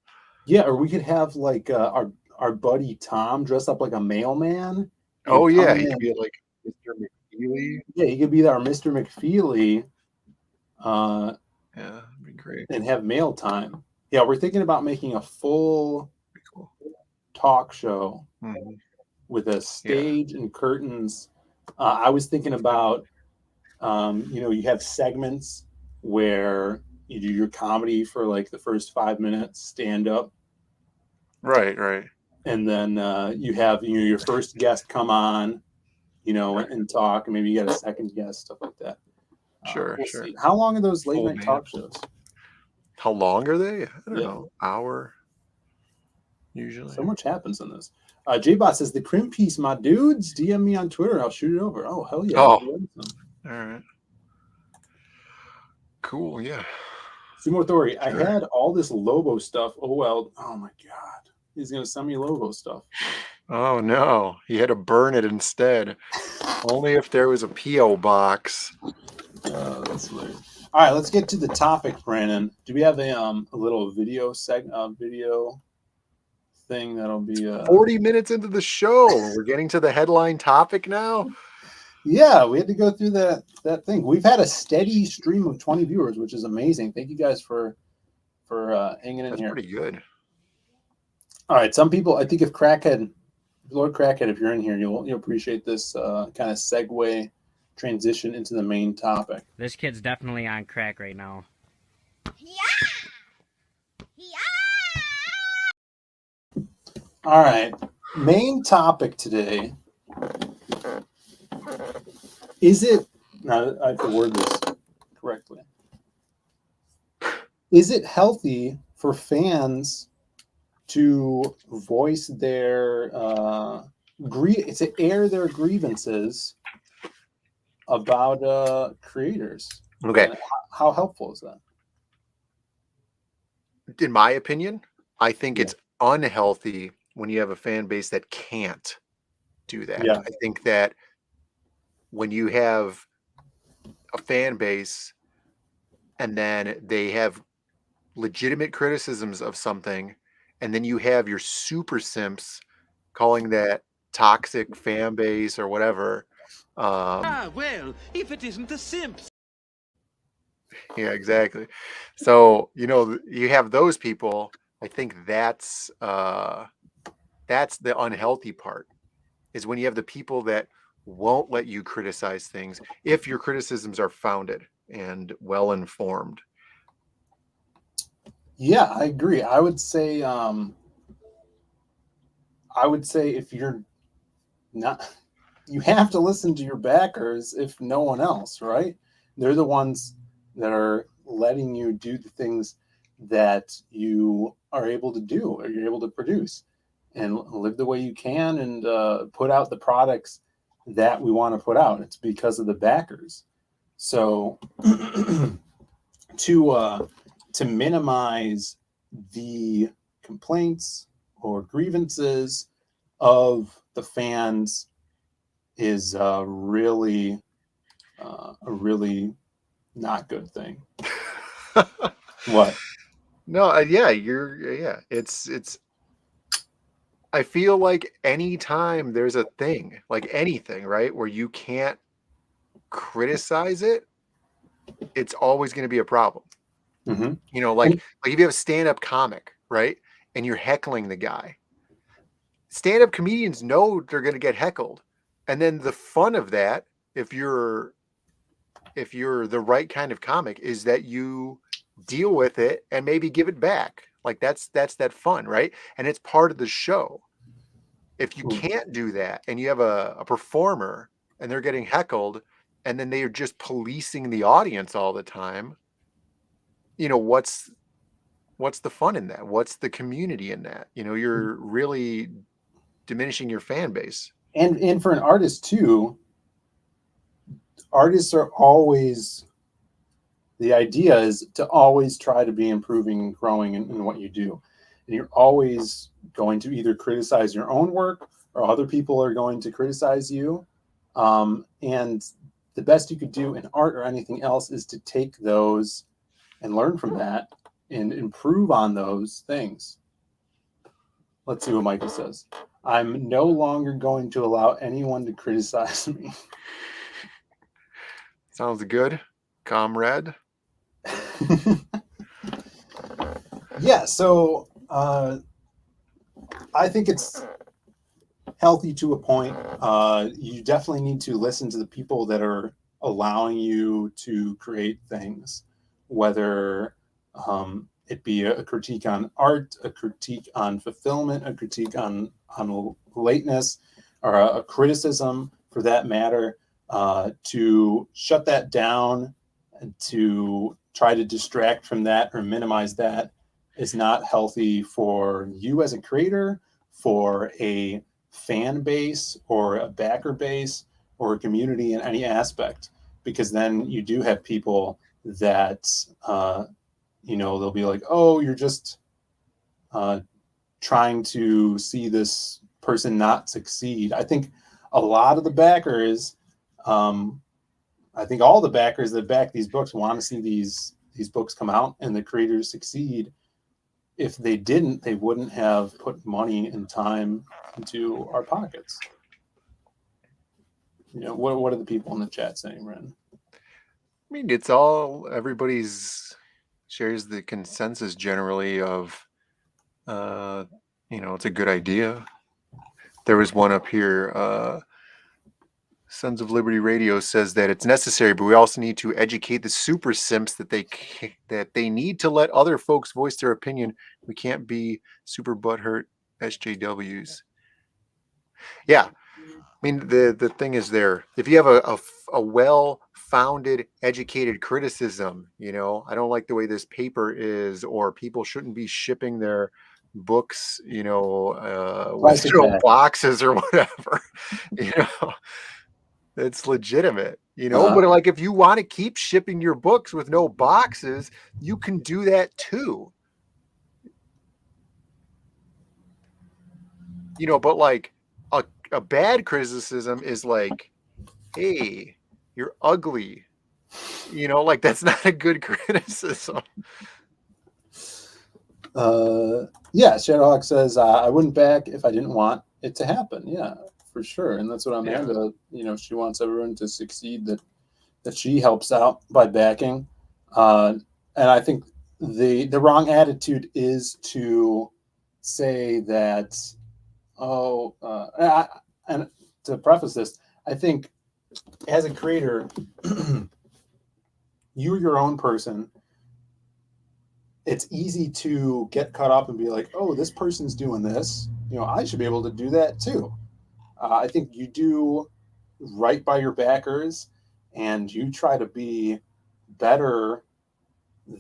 Yeah, or we could have like our buddy Tom dress up like a mailman. Oh yeah, come he in. could be like Mr. McFeely. Yeah, he could be our Mr. McFeely. Yeah, that'd be great. And have mail time. Yeah, we're thinking about making a full Pretty cool. talk show Mhm. with a stage and curtains. I was thinking about, you have segments where you do your comedy for like the first 5 minutes, stand up, Right. and then you have your first guest come on, and talk, and maybe you get a second guest, stuff like that. Sure, We'll sure. see. How long are those late Full night band. talk shows? How long are they? I don't Yeah. know. Hour. Usually. So much happens in this. J-Bot says, the crim piece, my dudes, DM me on Twitter. I'll shoot it over. Oh, hell yeah. Oh. All right. Cool, yeah. Seymour Thorey, Sure. I had all this Lobo stuff. Oh, well. Oh, my God. He's going to send me Lobo stuff. Oh, no. He had to burn it instead. Only if there was a P.O. box. That's weird. All right, let's get to the topic, Brandon. Do we have a little video video thing that'll be 40 minutes into the show? We're getting to the headline topic now. Yeah, we had to go through that thing. We've had a steady stream of 20 viewers, which is amazing. Thank you guys for hanging in That's here. pretty good. All right, some people, I think if Lord Crackhead, if you're in here, you'll appreciate this kind of segue transition into the main topic. This kid's definitely on crack right now. All right, main topic today. Is it, now I have to word this correctly. Is it healthy for fans to voice their to air their grievances about creators? Okay. And how helpful is that? In my opinion, I think it's unhealthy when you have a fan base that can't do that. Yeah. I think that when you have a fan base and then they have legitimate criticisms of something, and then you have your super simps calling that toxic fan base or whatever. Well, if it isn't the simps. Yeah, exactly. So, you have those people. I think that's the unhealthy part, is when you have the people that won't let you criticize things if your criticisms are founded and well informed. Yeah, I agree. I would say if you're not, you have to listen to your backers, if no one else, right? They're the ones that are letting you do the things that you are able to do, or you're able to produce, and live the way you can, and put out the products that we want to put out. It's because of the backers. So to minimize the complaints or grievances of the fans is a really not good thing. What? No, it's I feel like anytime there's a thing, like anything, right, where you can't criticize it, it's always going to be a problem. Mm-hmm. Like if you have a stand-up comic, right, and you're heckling the guy, stand-up comedians know they're going to get heckled, and then the fun of that, if you're the right kind of comic, is that you deal with it and maybe give it back. Like that's that fun, right? And it's part of the show. If you can't do that and you have a performer and they're getting heckled and then they are just policing the audience all the time, what's the fun in that? What's the community in that? You're really diminishing your fan base. And for an artist too, artists are always, the idea is to always try to be improving and growing in what you do. And you're always going to either criticize your own work, or other people are going to criticize you. And the best you could do in art or anything else is to take those and learn from that and improve on those things. Let's see what Michael says. I'm no longer going to allow anyone to criticize me. Sounds good, comrade. Yeah, so I think it's healthy to a point. You definitely need to listen to the people that are allowing you to create things, whether it be a critique on art, a critique on fulfillment, a critique on lateness, or a criticism for that matter, to shut that down and to try to distract from that or minimize that is not healthy for you as a creator, for a fan base or a backer base or a community in any aspect, because then you do have people that, they'll be like, oh, you're just trying to see this person not succeed. I think a lot of the backers, I think all the backers that back these books want to see these books come out and the creators succeed. If they didn't, they wouldn't have put money and time into our pockets. What are the people in the chat saying, Ren? I mean, it's all, everybody's shares the consensus generally of, it's a good idea. There was one up here, Sons of Liberty Radio says that it's necessary, but we also need to educate the super simps that they need to let other folks voice their opinion. We can't be super butthurt SJWs. Yeah. I mean, the thing is there, if you have a well-founded, educated criticism, I don't like the way this paper is, or people shouldn't be shipping their books, with no boxes or whatever, it's legitimate, but like, if you want to keep shipping your books with no boxes, you can do that too. But like a bad criticism is like, hey, you're ugly. Like, that's not a good criticism. Yeah, Shadowhawk says, I wouldn't back if I didn't want it to happen. Yeah, for sure. And that's what Amanda, she wants everyone to succeed, that she helps out by backing. And I think the wrong attitude is to say that, and to preface this, I think as a creator, you're your own person. It's easy to get caught up and be like, oh, this person's doing this. I should be able to do that too. I think you do right by your backers and you try to be better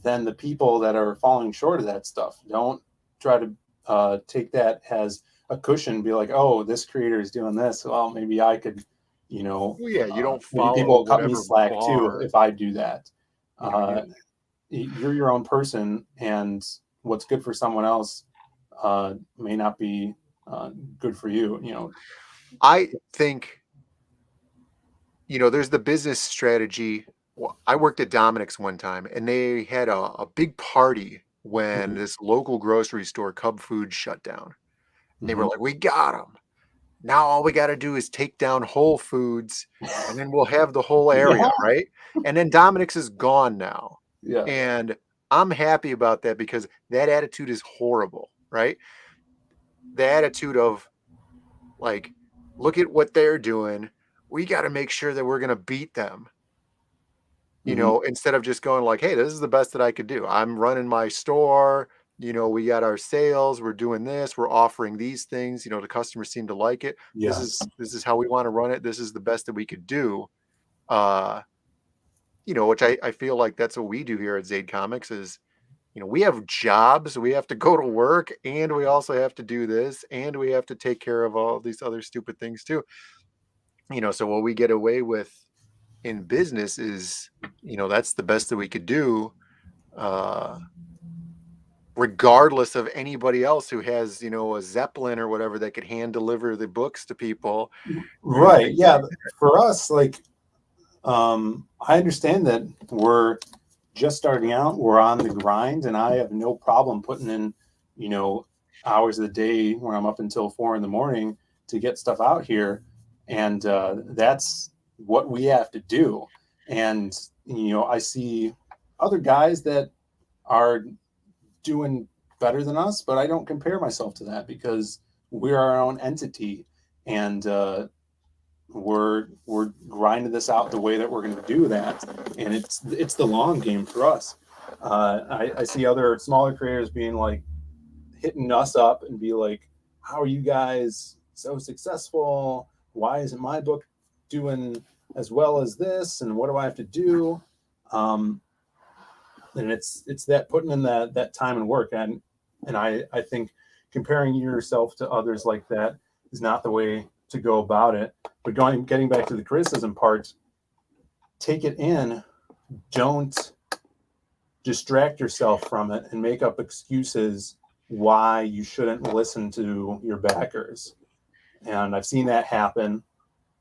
than the people that are falling short of that stuff. Don't try to take that as a cushion, be like, oh, this creator is doing this. Well, maybe I could, you don't follow. Maybe people will cut me slack too if I do that. You're your own person, and what's good for someone else may not be good for you. I think, there's the business strategy. Well, I worked at Dominic's one time, and they had a big party when this local grocery store, Cub Foods, shut down. They were like, we got them. Now all we got to do is take down Whole Foods, and then we'll have the whole area, right? And then Dominic's is gone now. Yeah. And I'm happy about that, because that attitude is horrible, right? The attitude of like, look at what they're doing. We got to make sure that we're going to beat them. Instead of just going like, hey, this is the best that I could do. I'm running my store. We got our sales. We're doing this. We're offering these things. The customers seem to like it. Yes. This is how we want to run it. This is the best that we could do. Which I feel like that's what we do here at Zaid Comics is, we have jobs. We have to go to work, and we also have to do this, and we have to take care of all these other stupid things too. So what we get away with in business is, that's the best that we could do, regardless of anybody else who has, a Zeppelin or whatever that could hand deliver the books to people. Right. Yeah. For us, like, I understand that we're just starting out, we're on the grind, and I have no problem putting in, hours of the day where I'm up until 4 a.m. to get stuff out here. And that's what we have to do. And, I see other guys that are doing better than us, but I don't compare myself to that, because we're our own entity, and we're grinding this out the way that we're going to do that, and it's the long game for us. I see other smaller creators being like, hitting us up and be like, how are you guys so successful? Why isn't my book doing as well as this, and what do I have to do? And it's that putting in that time and work, and I think comparing yourself to others like that is not the way to go about it. But getting back to the criticism part, take it in, don't distract yourself from it and make up excuses why you shouldn't listen to your backers. And I've seen that happen,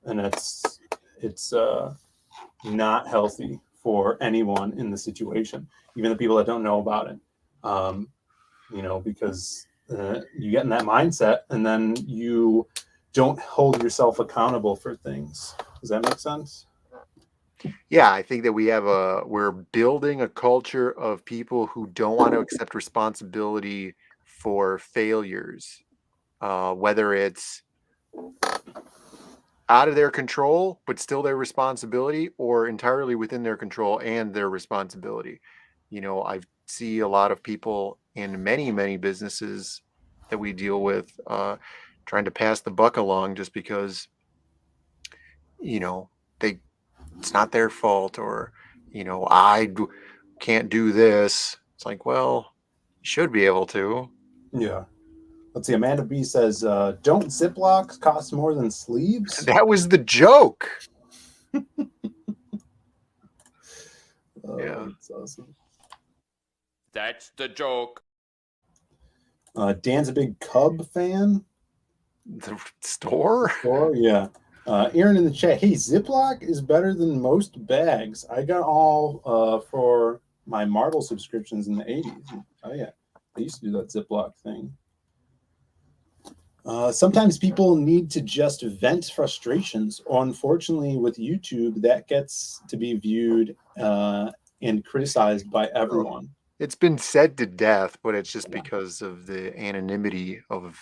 and it's not healthy for anyone in the situation, even the people that don't know about it. Because you get in that mindset, and then you don't hold yourself accountable for things. Does that make sense? Yeah, I think that we're building a culture of people who don't want to accept responsibility for failures, whether it's out of their control, but still their responsibility, or entirely within their control and their responsibility. I see a lot of people in many, many businesses that we deal with trying to pass the buck along just because, it's not their fault, or, can't do this. It's like, well, you should be able to. Yeah. Let's see. Amanda B says, don't Ziplocs cost more than sleeves? That was the joke. Yeah. Yeah. That's awesome. That's the joke. Dan's a big Cub fan. The store? Yeah. Aaron in the chat, hey, Ziploc is better than most bags. I got all for my Marvel subscriptions in the 80s. Oh, yeah. I used to do that Ziploc thing. Sometimes people need to just vent frustrations. Unfortunately, with YouTube, that gets to be viewed and criticized by everyone. It's been said to death, but it's just because of the anonymity of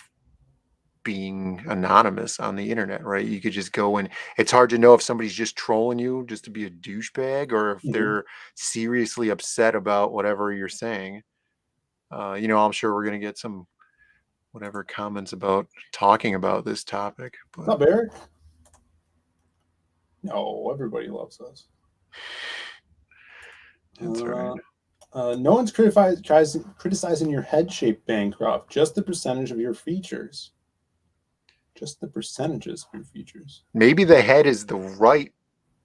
being anonymous on the internet, right? You could just go and it's hard to know if somebody's just trolling you just to be a douchebag, or if they're seriously upset about whatever you're saying. I'm sure we're going to get some whatever comments about talking about this topic. But... What's up, Eric? No, everybody loves us. That's right. No one's criticizing your head shape, Bancroft. Just the percentage of your features. Just the percentages of your features. Maybe the head is the right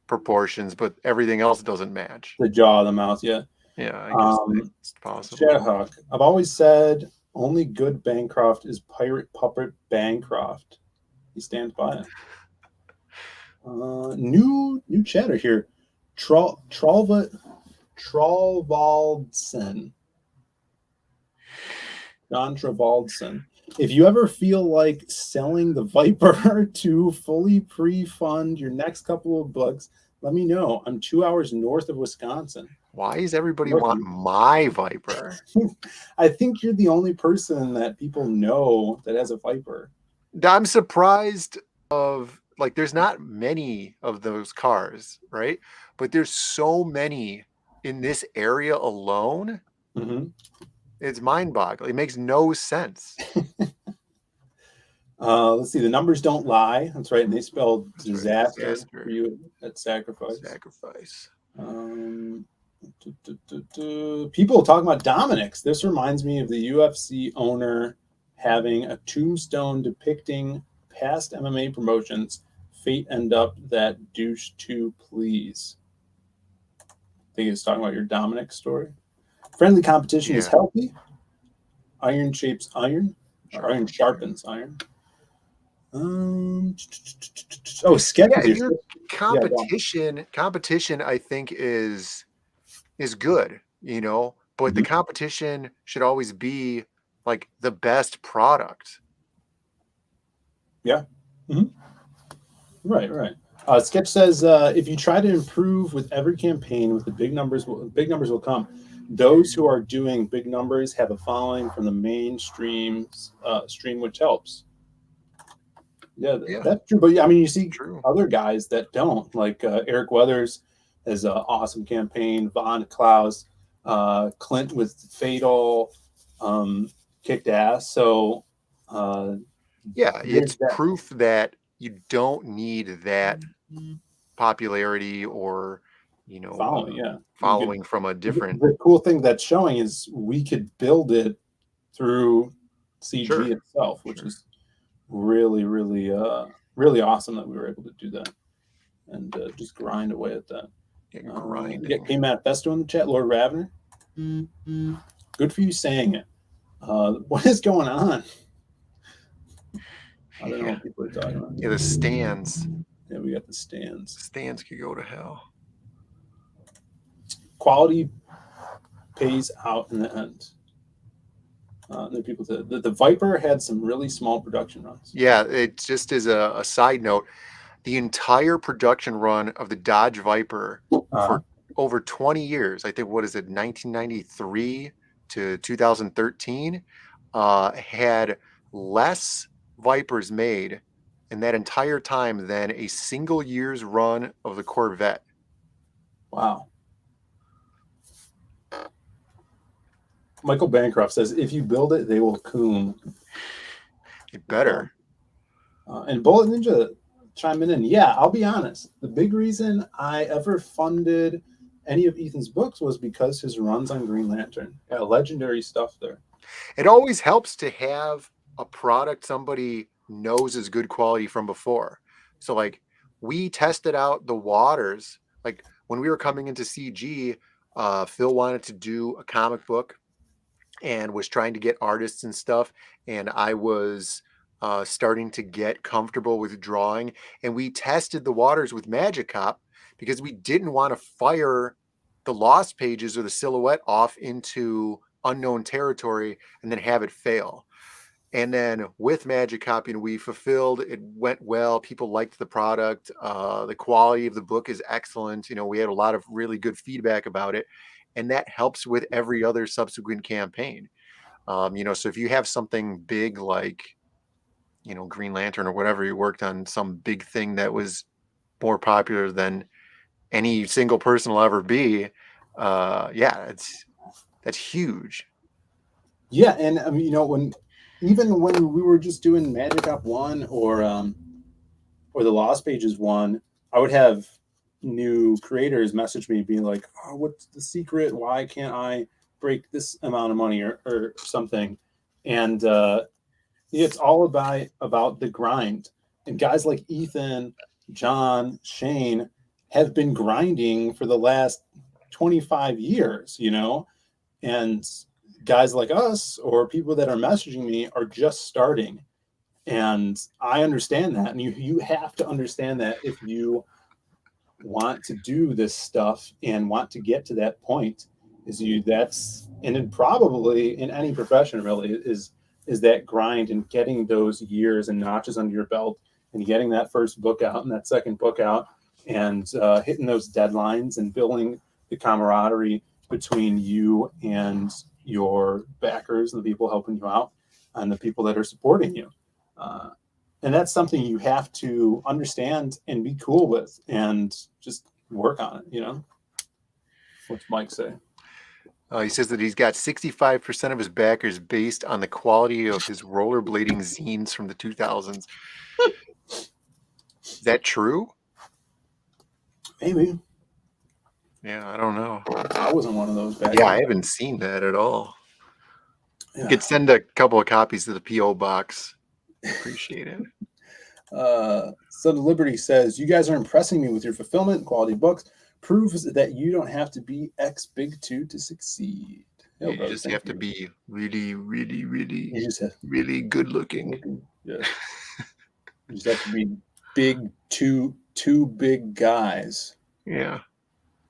proportions, but everything else doesn't match. The jaw, the mouth, yeah. Yeah, I guess it's possible. Shadhawk, I've always said only good Bancroft is Pirate Puppet Bancroft. He stands by it. New chatter here. Trollvaldsen. John Travaldsen. If you ever feel like selling the Viper to fully pre-fund your next couple of bucks, let me know. I'm 2 hours north of Wisconsin. Why is everybody want my Viper? I think you're the only person that people know that has a Viper. I'm surprised of, like, there's not many of those cars, right? But there's so many in this area alone. Mm-hmm. It's mind-boggling. It makes no sense. Let's see. The numbers don't lie. That's right. And they spelled disaster for you at Sacrifice. People talking about Dominic's. This reminds me of the UFC owner having a tombstone depicting past MMA promotions. Fate end up that douche too, please. I think he's talking about your Dominic story. Friendly competition is healthy. Iron shapes iron. Or iron sharpens iron. Sketch. Yeah, competition, I think is good, but the competition should always be like the best product. Yeah. Mm-hmm. Right. Sketch says, if you try to improve with every campaign, with the big numbers will come. Those who are doing big numbers have a following from the mainstream stream, which helps. Yeah, that's true. But I mean, you see other guys that don't, like Eric Weathers has an awesome campaign. Von Klaus, Clint with Fatal, kicked ass. So it's proof that you don't need that popularity or following from a different. The cool thing that's showing is we could build it through CG itself, which is really, really, really awesome that we were able to do that and just grind away at that. Grinding. Yeah, K-Manifesto in the chat, Lord Ravener. Good for you saying it. What is going on? I don't know what people are talking about. Yeah, the stands. Yeah, we got the stands. The stands could go to hell. Quality pays out in the end. The people, the Viper had some really small production runs. Yeah, it just is a side note. The entire production run of the Dodge Viper for over 20 years, I think, 1993 to 2013, had less Vipers made in that entire time than a single year's run of the Corvette. Wow. Michael Bancroft says, if you build it, they will coom. You better. And Bullet Ninja chiming in. Yeah, I'll be honest. The big reason I ever funded any of Ethan's books was because his runs on Green Lantern. Yeah, legendary stuff there. It always helps to have a product somebody knows is good quality from before. So like we tested out the waters. Like when we were coming into CG, Phil wanted to do a comic book and was trying to get artists and stuff. And I was starting to get comfortable with drawing. And we tested the waters with Magic Cop because we didn't want to fire the Lost Pages or the Silhouette off into unknown territory and then have it fail. And then with Magic Cop, we fulfilled, it went well. People liked the product. The quality of the book is excellent. We had a lot of really good feedback about it. And that helps with every other subsequent campaign. So if you have something big like, Green Lantern or whatever, you worked on some big thing that was more popular than any single person will ever be. That's huge. Yeah. And when we were just doing Magic Up 1 or the Lost Pages 1, I would have new creators message me being like, oh, what's the secret? Why can't I break this amount of money or something? And it's all about the grind. And guys like Ethan, John, Shane have been grinding for the last 25 years, and guys like us or people that are messaging me are just starting. And I understand that. And you have to understand that if you want to do this stuff and want to get to that point, and probably in any profession really is that grind and getting those years and notches under your belt and getting that first book out and that second book out and hitting those deadlines and building the camaraderie between you and your backers and the people helping you out and the people that are supporting you. And that's something you have to understand and be cool with and just work on it, What's Mike say? He says that he's got 65% of his backers based on the quality of his rollerblading zines from the 2000s. Is that true? Maybe. Yeah, I don't know. I wasn't one of those backers. Yeah, I haven't seen that at all. Yeah. You could send a couple of copies to the P.O. box. Appreciate it. Son of Liberty says, you guys are impressing me with your fulfillment and quality books. Proves that you don't have to be X big 2 to succeed. You just have to be really, really, really, really good looking. Yeah. You just have to be big two big guys. Yeah.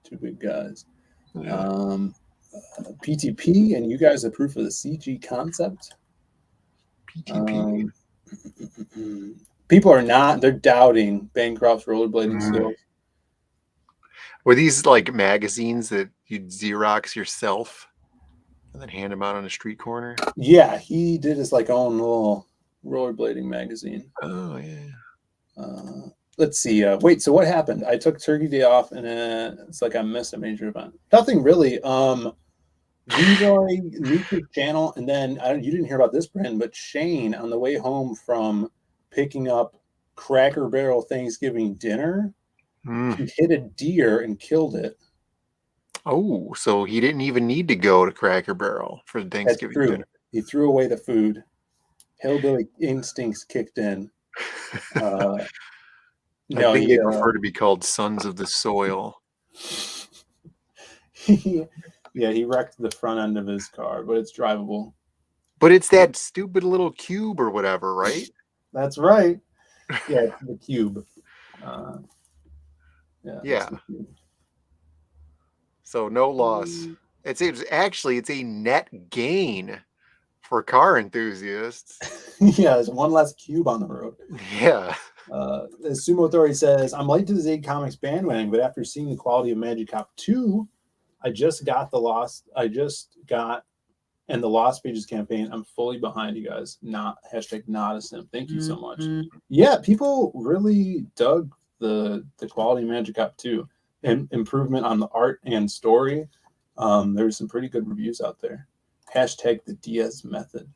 Two big guys. Yeah. PTP, and you guys approve of the CG concept? PTP. People are not, they're doubting Bancroft's rollerblading skills. Were these like magazines that you'd Xerox yourself and then hand them out on a street corner? Yeah, he did his own little rollerblading magazine. Oh, yeah. Let's see. Wait, so what happened? I took Turkey Day off and it's like I missed a major event. Nothing really. Leroy leaked his channel, and then you didn't hear about this, Brandon, but Shane on the way home from picking up Cracker Barrel Thanksgiving dinner Mm. He hit a deer and killed it. Oh, so he didn't even need to go to Cracker Barrel for the That's Thanksgiving true. dinner. He threw away the food. Hillbilly instincts kicked in. I No, think he, they prefer to be called Sons of the Soil. yeah, he wrecked the front end of his car, but it's drivable. But it's that stupid little cube or whatever, right? That's right. Yeah, it's the cube. Yeah. Yeah. It's the cube. So no loss. It's a net gain for car enthusiasts. Yeah, there's one less cube on the road. Yeah. The Sumo Authority says, I'm late to the Zaid Comics bandwagon, but after seeing the quality of Magic Cop 2, and the Lost Pages campaign, I'm fully behind you guys. Not a simp. Thank you so much. Yeah, people really dug the quality of Magic Cop 2. And improvement on the art and story. There's some pretty good reviews out there. Hashtag the Diaz method.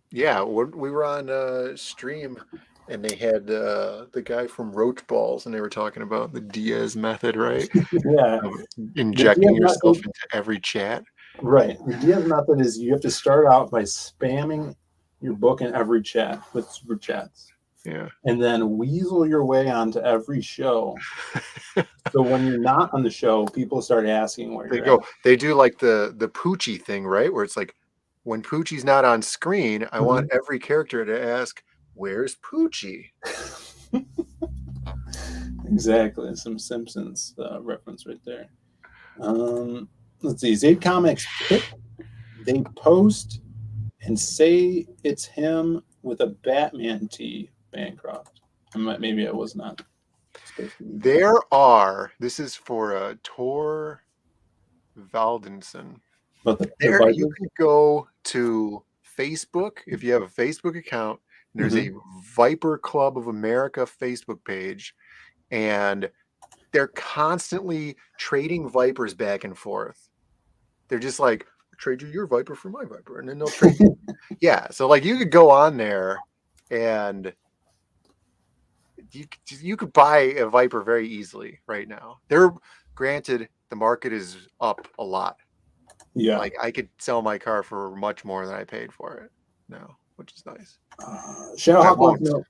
Yeah, we were on stream and they had the guy from Roach Balls and they were talking about the Diaz method, right? Yeah. Injecting yourself into every chat. Right. The Diaz method is you have to start out by spamming your book in every chat with super chats. Yeah. And then weasel your way onto every show. So when you're not on the show, people start asking where you're at. They do like the Poochie thing, right? Where it's like, when Poochie's not on screen, I want every character to ask, "Where's Poochie?" Exactly. Some Simpsons reference right there. Let's see. Zaid Comics they post and say it's him with a Batman tee, Bancroft. Maybe I was not supposed to be. This is for Tor Valdenson. But you can go to Facebook if you have a Facebook account. There's a Viper Club of America Facebook page, and they're constantly trading Vipers back and forth. They're just like, trade you your Viper for my Viper, and then they'll trade. Yeah, so like you could go on there, and you could buy a Viper very easily right now. Granted, the market is up a lot. Yeah, like I could sell my car for much more than I paid for it now, which is nice. Shadowhawk wants to know,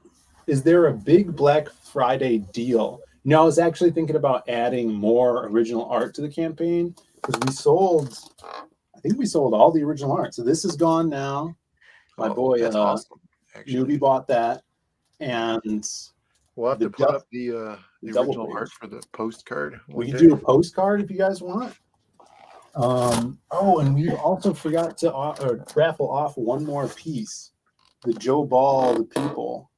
is there a big Black Friday deal? No, I was actually thinking about adding more original art to the campaign because I think we sold all the original art. So this is gone now. My boy, that's awesome. Newbie bought that, and we'll have to put up the original art for the postcard. We can do a postcard if you guys want. And we also forgot to raffle off one more piece, the Joe Ball, the People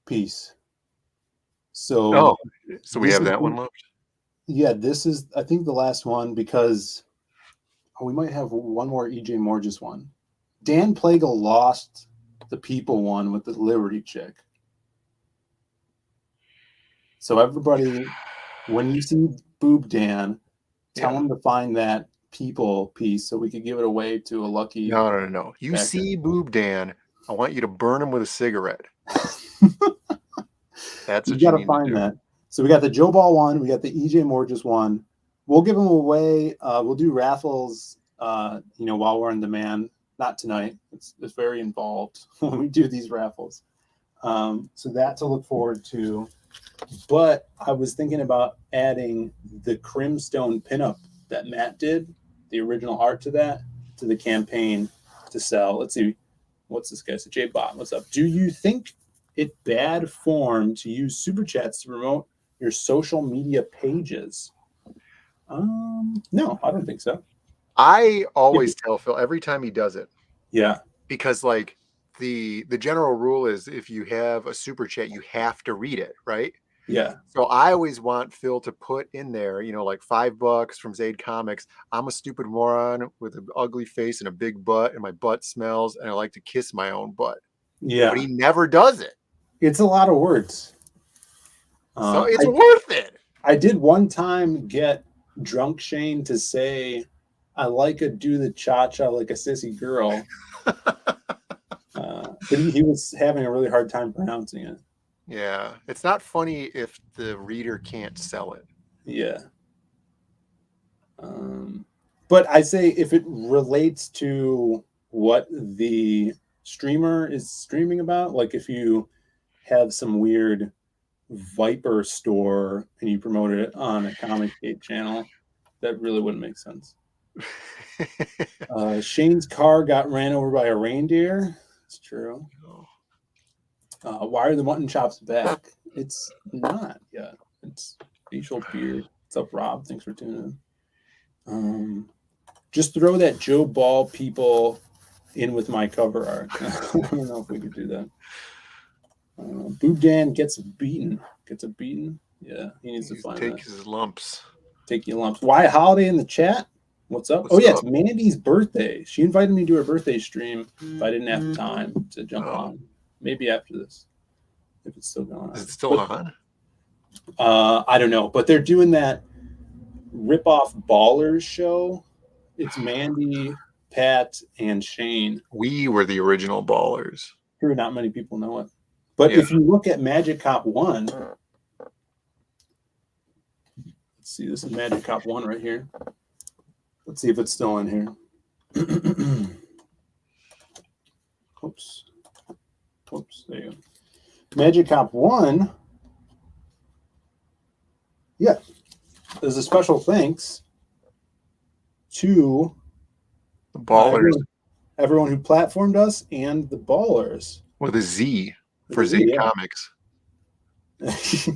piece. So we have that one left. Yeah, this is I think the last one because we might have one more EJ Morges one. Dan Plagle lost the People one with the Liberty chick. So everybody, when you see Boob Dan, tell him to find that People piece so we could give it away to a lucky. No. You see Boob Dan, I want you to burn him with a cigarette. That's what you gotta find that. So we got the Joe Ball one, we got the EJ Morges one. We'll give them away. We'll do raffles. While we're on demand. Not tonight. It's very involved when we do these raffles. So that to look forward to. But I was thinking about adding the Crimstone pinup that Matt did, the original art to the campaign to sell. Let's see. What's this guy? So J Bot, what's up? Do you think it bad form to use super chats to promote your social media pages? No, I don't think so. I always tell Phil every time he does it. Yeah. Because like the general rule is if you have a super chat, you have to read it, right? Yeah. So I always want Phil to put in there, like $5 from Zaid Comics. I'm a stupid moron with an ugly face and a big butt, and my butt smells, and I like to kiss my own butt. Yeah. But he never does it. It's a lot of words. So it's worth it. I did one time get Drunk Shane to say, I like a do the cha-cha like a sissy girl. But he was having a really hard time pronouncing it. Yeah, it's not funny if the reader can't sell it. Yeah. But I say if it relates to what the streamer is streaming about, like if you have some weird Viper store and you promoted it on a Comic Gate channel, that really wouldn't make sense. Shane's car got ran over by a reindeer. It's true. Why are the mutton chops back? It's not yet. It's facial beard. What's up, Rob? Thanks for tuning in. Just throw that Joe Ball people in with my cover art. I don't know if we could do that. Boob Dan gets beaten. Gets a beaten. Yeah, he needs to find take that. his lumps. Take your lumps. Why Holiday in the chat? What's up? What's oh yeah, up? it's Mandy's birthday. She invited me to her birthday stream. If I didn't have time to jump on, maybe after this, if it's still going on. Is it still on? I don't know, but they're doing that rip-off Ballers show. It's Mandy, Pat, and Shane. We were the original Ballers. Sure, not many people know it. But if you look at Magic Cop 1, let's see, this is Magic Cop 1 right here. Let's see if it's still in here. Oops. Whoops, there you go. Magic Cop 1. Yeah. There's a special thanks to the Ballers. Everyone who platformed us and the Ballers. With a Z for Z Comics.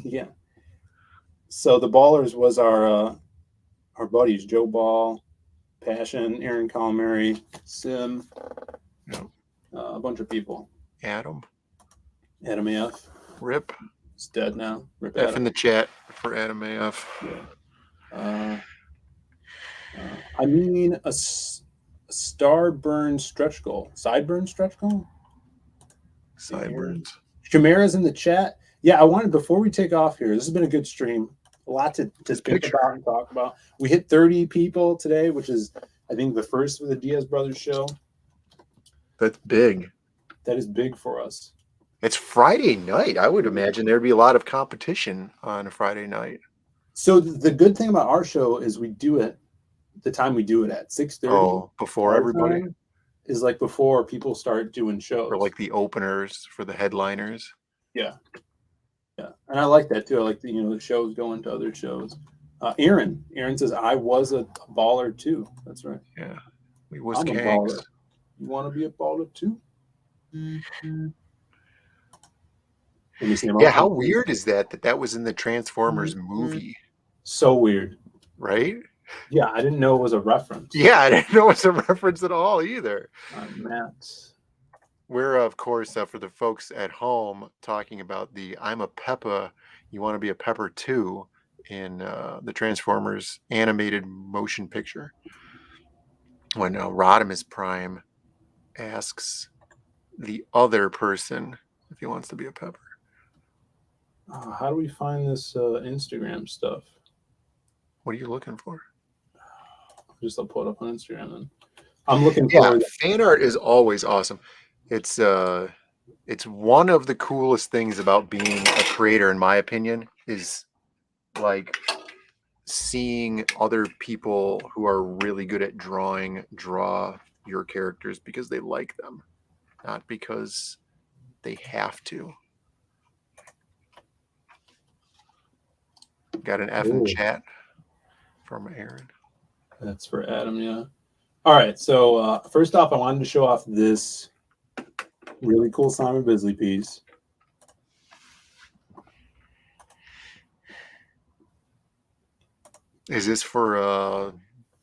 Yeah. So the Ballers was our buddies, Joe Ball, Passion, Aaron Calamari, Sim, a bunch of people. Adam AF. Rip. He's dead now. Rip F Adam. in the chat for Adam AF. Yeah. I mean a starburn stretch goal. Sideburn stretch goal? Sideburns. Chimera's in the chat. Yeah, I wanted, before we take off here, this has been a good stream. A lot to think about and talk about. We hit 30 people today, which is, I think, the first for the Diaz Brothers show. That's big. That is big for us. It's Friday night. I would imagine there'd be a lot of competition on a Friday night. So the good thing about our show is we do it the time we do it at 6:30. Oh, before everybody is like before people start doing shows. For like the openers, for the headliners. Yeah. Yeah. And I like that too. I like the shows going to other shows. Aaron says I was a baller too. That's right. Yeah. We was I'm a baller. You want to be a baller too? Mm-hmm. Yeah, how weird is that was in the Transformers movie? So weird. Right? Yeah, I didn't know it was a reference. Yeah, I didn't know it's a reference at all either. Matt. We're, of course, for the folks at home, talking about the I'm a Peppa, you want to be a Pepper too, in the Transformers animated motion picture. When Rodimus Prime asks the other person if he wants to be a Pepper. How do we find this Instagram stuff? What are you looking for? I'll pull it up on Instagram then. I'm looking for fan art is always awesome. It's one of the coolest things about being a creator, in my opinion, is like seeing other people who are really good at drawing draw your characters because they like them, not because they have to. Got an F in chat from Aaron. That's for Adam, yeah. All right, so first off, I wanted to show off this really cool Simon Bisley piece. Is this for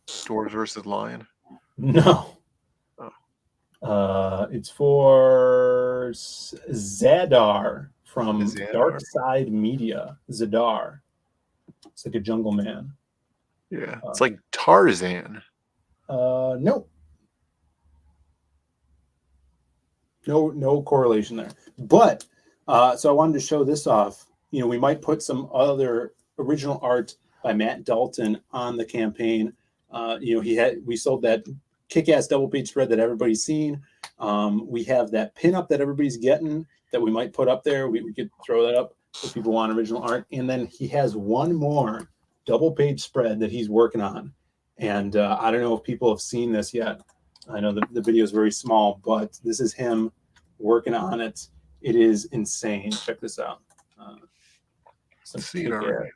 Stores versus Lion? No. Oh. It's for Zadar from Dark Side Media. Zadar. It's like a jungle man. Yeah, it's like Tarzan. No. No correlation there. But so I wanted to show this off. We might put some other original art by Matt Dalton on the campaign. We sold that kick-ass double-page spread that everybody's seen. We have that pinup that everybody's getting that we might put up there. We could throw that up if people want original art. And then he has one more double page spread that he's working on. And I don't know if people have seen this yet. I know the video is very small, but this is him working on it. It is insane. Check this out. See it already.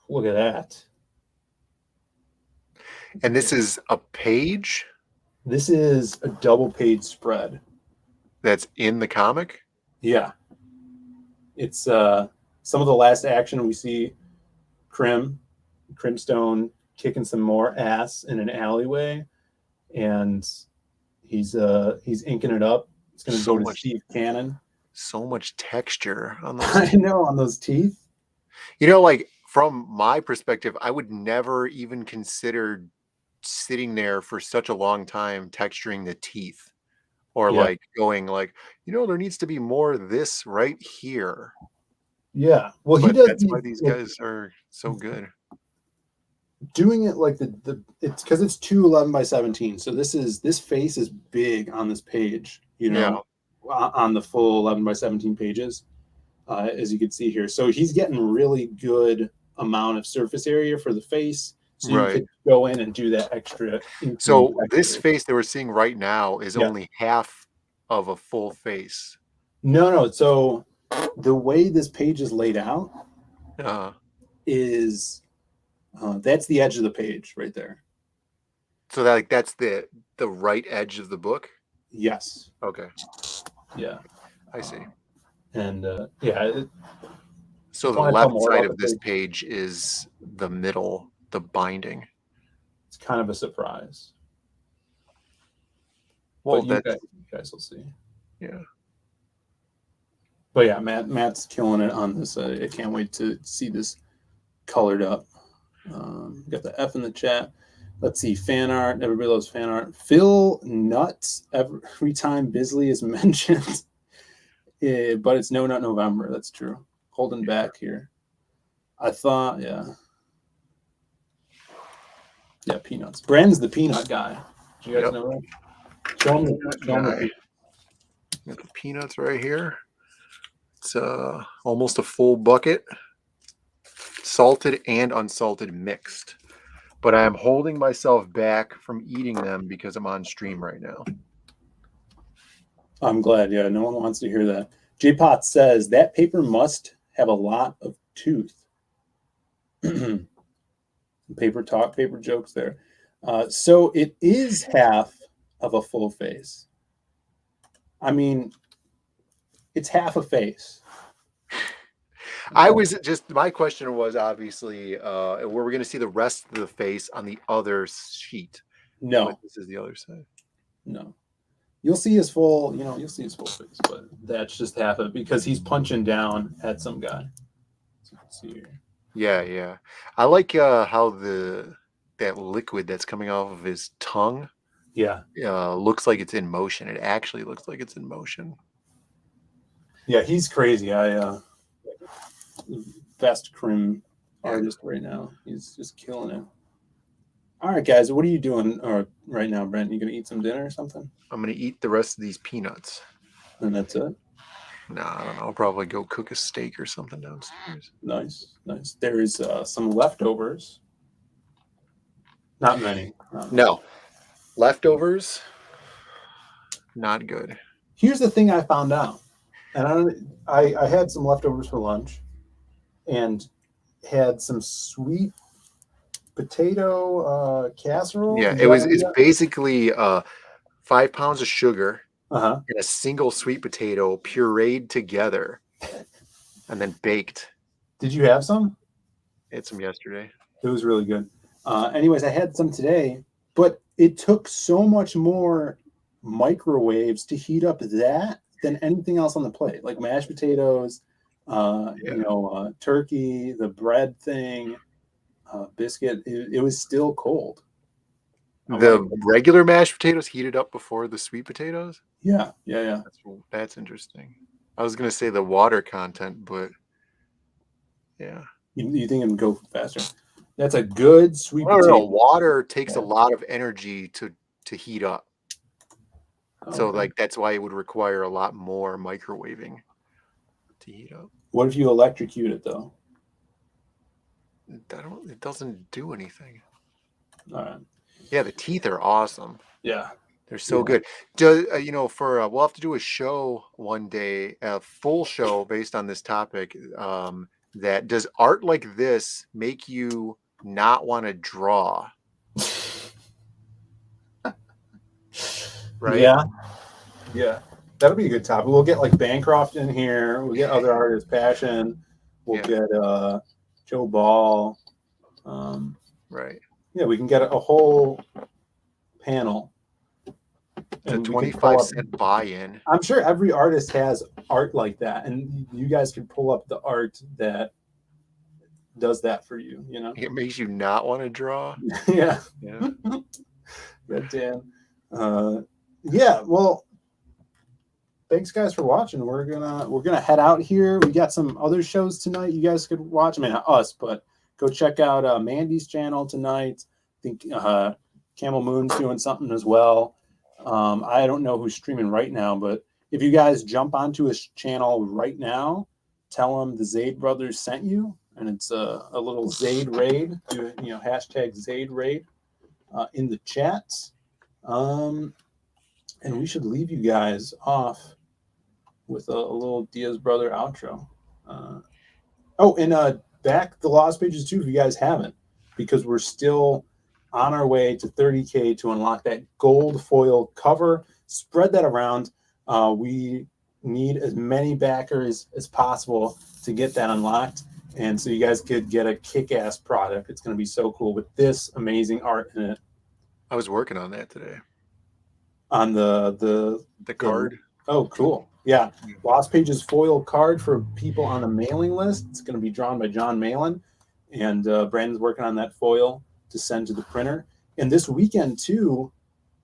Look at that. And this is a page? This is a double page spread. That's in the comic? Yeah. It's some of the last action we see Crimstone kicking some more ass in an alleyway, and he's inking it up. It's going to go to Steve Cannon. So much texture on those. I know, on those teeth. You know, like from my perspective, I would never even consider sitting there for such a long time texturing the teeth, or like going like, you know, there needs to be more of this right here. Yeah, well, But he does. That's why these guys are so good. Doing it like it's because it's 2 11x17. So this face is big on this page. You know, on the full 11x17 pages, as you can see here. So he's getting really good amount of surface area for the face. So you could go in and do that extra. So this face that we're seeing right now is only half of a full face. No. So the way this page is laid out is that's the edge of the page right there. So that that's the right edge of the book? Yes. Okay. Yeah. I see. And so the left side of this page is the middle, the binding. It's kind of a surprise. Well, you guys will see. Yeah. But yeah, Matt's killing it on this. I can't wait to see this colored up. Got the F in the chat. Let's see, fan art. Everybody loves fan art. Phil nuts every time Bisley is mentioned. But it's No Nut November. That's true. Holding back here. I thought, yeah, peanuts. Brandon's the peanut guy. Do you guys know that? Show him the Got the peanuts right here. It's almost a full bucket, salted and unsalted mixed. But I am holding myself back from eating them because I'm on stream right now. I'm glad. Yeah, no one wants to hear that. J Pot says that paper must have a lot of tooth. Paper talk, paper jokes there. So it is half of a full face. I mean, it's half a face. My question was obviously, were we going to see the rest of the face on the other sheet? No. But this is the other side. No. You'll see his full, you'll see his full face, but that's just half of it because he's punching down at some guy. So you can see here. Yeah. I like how that liquid that's coming off of his tongue looks like it's in motion. It actually looks like it's in motion. Yeah, he's crazy. Best crim artist right now. He's just killing it. All right, guys, what are you doing right now, Brent? You gonna eat some dinner or something? I'm gonna eat the rest of these peanuts. And that's it? No, I don't know. I'll probably go cook a steak or something downstairs. Nice. There is some leftovers. Not many. No. Leftovers, not good. Here's the thing I found out. And I had some leftovers for lunch and had some sweet potato casserole. Yeah, it's basically 5 pounds of sugar and a single sweet potato pureed together and then baked. Did you have some? I had some yesterday. It was really good. Anyways, I had some today, but it took so much more microwaves to heat up that than anything else on the plate, like mashed potatoes, turkey, the bread thing, biscuit. It was still cold. The regular mashed potatoes heated up before the sweet potatoes? Yeah. That's interesting. I was gonna say the water content, but yeah. You think it would go faster? That's a good sweet potato. Water takes a lot of energy to heat up. So Okay. like that's why it would require a lot more microwaving to heat up. What if you electrocute it though? It doesn't do anything. All right. Yeah, the teeth are awesome. Yeah. They're so Yeah. good. For we'll have to do a show one day, a full show based on this topic. That does art like this make you not want to draw? Right? Yeah. Yeah. That'll be a good topic. We'll get like Bancroft in here. We'll get other artists, Passion. We'll get Joe Ball. Right. Yeah, we can get a whole panel. It's a And we can 25-cent buy-in. I'm sure every artist has art like that, and you guys can pull up the art that does that for you. You know, It makes you not want to draw. yeah, Yeah. good Dan. Yeah, well, thanks guys for watching. We're gonna head out here. We got some other shows tonight. You guys could watch. I mean, not us, but go check out Mandy's channel tonight. I think Camel Moon's doing something as well. I don't know who's streaming right now, but if you guys jump onto his channel right now, tell him the Zaid brothers sent you, and it's a little Zaid raid. Do hashtag Zaid raid in the chat. And we should leave you guys off with a little Diaz brother outro. Back the Lost Pages too if you guys haven't, because we're still on our way to 30K to unlock that gold foil cover. Spread that around. We need as many backers as possible to get that unlocked, and so you guys could get a kick-ass product. It's going to be so cool with this amazing art in it. I was working on that today. On the card. Oh, cool. Yeah. Lost Pages foil card for people on the mailing list. It's going to be drawn by John Malin, and Brandon's working on that foil to send to the printer. And this weekend too,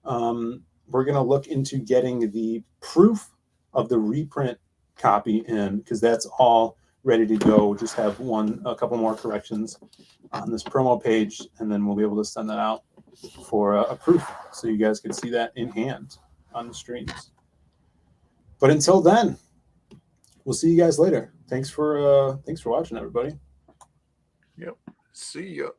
we're going to look into getting the proof of the reprint copy in, because that's all ready to go. We'll just have a couple more corrections on this promo page, and then we'll be able to send that out for a proof, so you guys can see that in hand on the streams. But until then, we'll see you guys later. Thanks for watching, everybody. Yep. See ya.